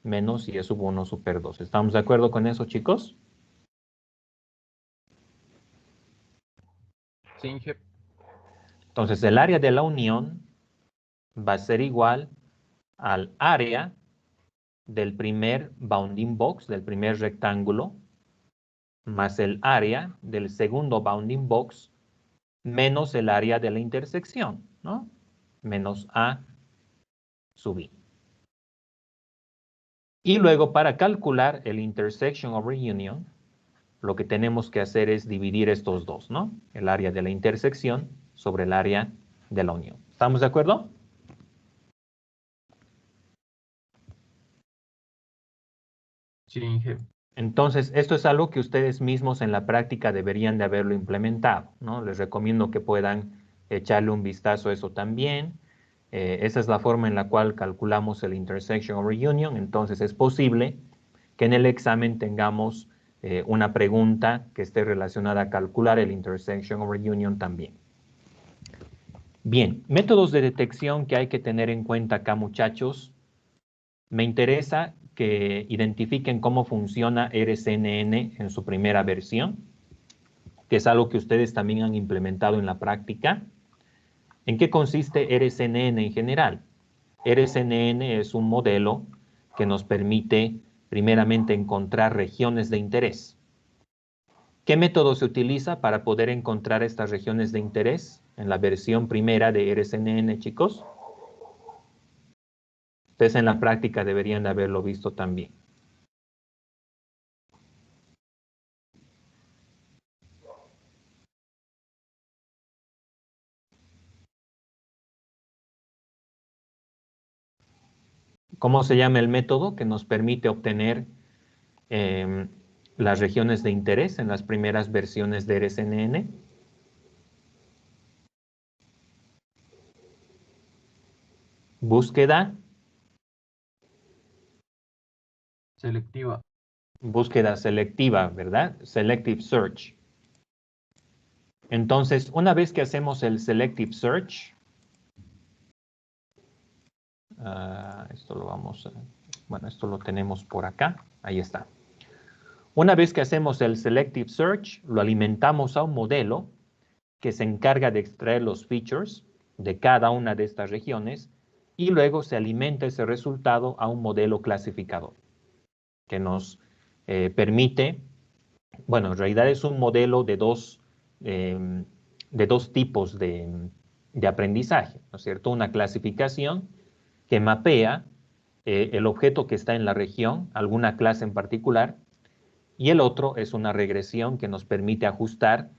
Speaker 1: menos y sub 1 super 2. ¿Estamos de acuerdo con eso, chicos?
Speaker 3: Sí, Inge.
Speaker 1: Entonces, el área de la unión va a ser igual al área del primer bounding box, del primer rectángulo, más el área del segundo bounding box, menos el área de la intersección, ¿no? Menos A sub I. Y luego, para calcular el intersection over union, lo que tenemos que hacer es dividir estos dos, ¿no? El área de la intersección sobre el área de la unión. ¿Estamos de acuerdo?
Speaker 3: Sí, Inge.
Speaker 1: Entonces, esto es algo que ustedes mismos en la práctica deberían de haberlo implementado, ¿no? Les recomiendo que puedan echarle un vistazo a eso también. Esa es la forma en la cual calculamos el intersection over union. Entonces, es posible que en el examen tengamos una pregunta que esté relacionada a calcular el intersection over union también. Bien, métodos de detección que hay que tener en cuenta acá, muchachos. Me interesa que identifiquen cómo funciona RSNN en su primera versión, que es algo que ustedes también han implementado en la práctica. ¿En qué consiste RSNN en general? RSNN es un modelo que nos permite primeramente encontrar regiones de interés. ¿Qué método se utiliza para poder encontrar estas regiones de interés en la versión primera de RSNN, chicos? Ustedes en la práctica deberían de haberlo visto también. ¿Cómo se llama el método que nos permite obtener las regiones de interés en las primeras versiones de RSNN? Búsqueda.
Speaker 3: Selectiva.
Speaker 1: Búsqueda selectiva, ¿verdad? Selective search. Entonces, una vez que hacemos el selective search, esto lo vamos a, bueno, esto lo tenemos por acá, ahí está. Una vez que hacemos el selective search, lo alimentamos a un modelo que se encarga de extraer los features de cada una de estas regiones y luego se alimenta ese resultado a un modelo clasificador que nos permite, bueno, en realidad es un modelo de dos tipos de aprendizaje, ¿no es cierto? Una clasificación que mapea el objeto que está en la región, alguna clase en particular, y el otro es una regresión que nos permite ajustar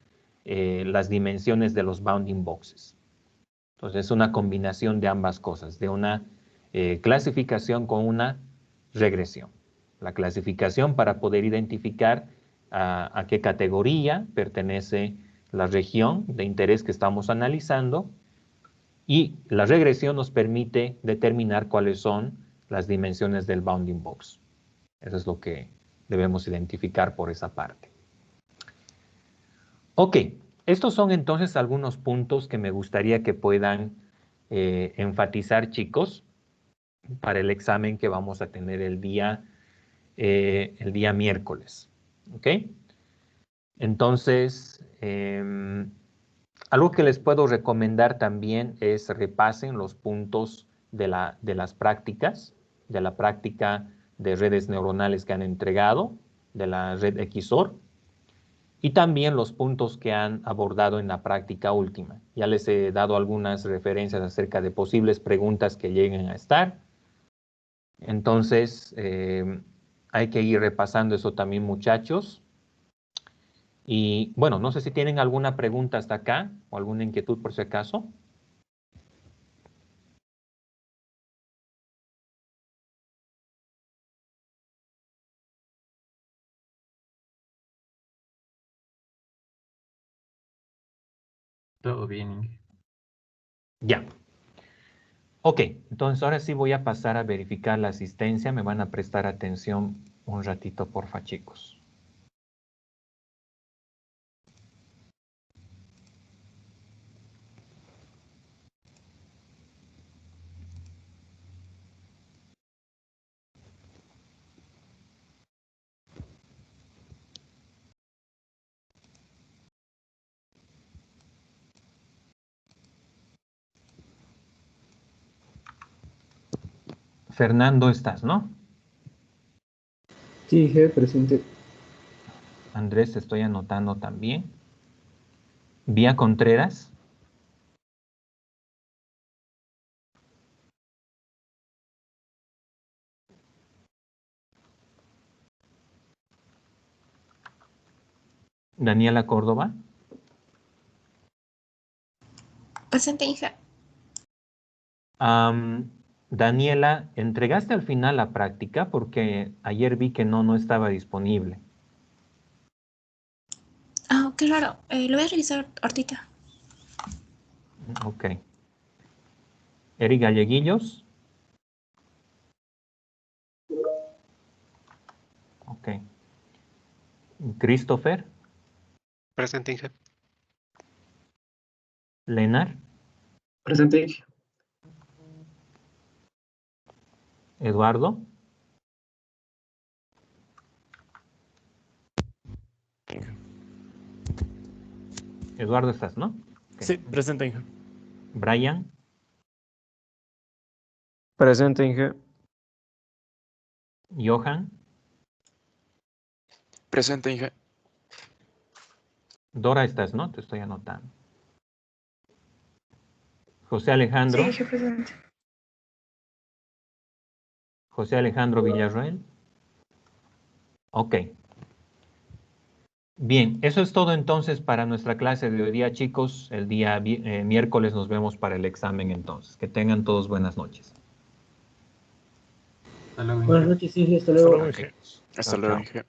Speaker 1: las dimensiones de los bounding boxes. Entonces es una combinación de ambas cosas, de una clasificación con una regresión. La clasificación para poder identificar a qué categoría pertenece la región de interés que estamos analizando, y la regresión nos permite determinar cuáles son las dimensiones del bounding box. Eso es lo que debemos identificar por esa parte. Ok, estos son entonces algunos puntos que me gustaría que puedan enfatizar, chicos, para el examen que vamos a tener el día el día miércoles. ¿Ok? Entonces, algo que les puedo recomendar también es repasen los puntos de las prácticas, de la práctica de redes neuronales que han entregado, de la red XOR, y también los puntos que han abordado en la práctica última. Ya les he dado algunas referencias acerca de posibles preguntas que lleguen a estar. Entonces, hay que ir repasando eso también, muchachos. Y bueno, no sé si tienen alguna pregunta hasta acá o alguna inquietud por si acaso.
Speaker 3: Todo bien, Inge.
Speaker 1: Ya. Ok, entonces ahora sí voy a pasar a verificar la asistencia. Me van a prestar atención un ratito, porfa, chicos. Fernando, estás, ¿no?
Speaker 4: Sí, G, presente.
Speaker 1: Andrés, te estoy anotando también. Vía Contreras. Daniela Córdoba.
Speaker 2: Presente, hija.
Speaker 1: Daniela, ¿entregaste al final la práctica? Porque ayer vi que no estaba disponible.
Speaker 2: Ah, qué raro. Lo voy a revisar ahorita.
Speaker 1: Ok. Eric Galleguillos. Ok. Christopher.
Speaker 5: Presente, Inge.
Speaker 1: Lenar.
Speaker 4: Presente, Inge.
Speaker 1: Eduardo. Eduardo, estás, ¿no? Ok.
Speaker 5: Sí, presente, Inge.
Speaker 1: Brian.
Speaker 7: Presente, Inge.
Speaker 1: Johan.
Speaker 6: Presente, Inge.
Speaker 1: Dora, estás, ¿no? Te estoy anotando. José
Speaker 2: Sí,
Speaker 1: Alejandro.
Speaker 2: hija, presente.
Speaker 1: José Alejandro Villarroel. Ok. Bien, eso es todo entonces para nuestra clase de hoy día, chicos. El día miércoles nos vemos para el examen entonces. Que tengan todos buenas noches.
Speaker 3: Hasta luego,
Speaker 4: Buenas
Speaker 3: Inge.
Speaker 4: noches, Inge, hasta
Speaker 5: Hasta
Speaker 4: luego.
Speaker 5: luego,
Speaker 1: Ok.
Speaker 5: Inge.
Speaker 6: Hasta
Speaker 1: Chao,
Speaker 6: luego,
Speaker 1: chao.
Speaker 6: Inge.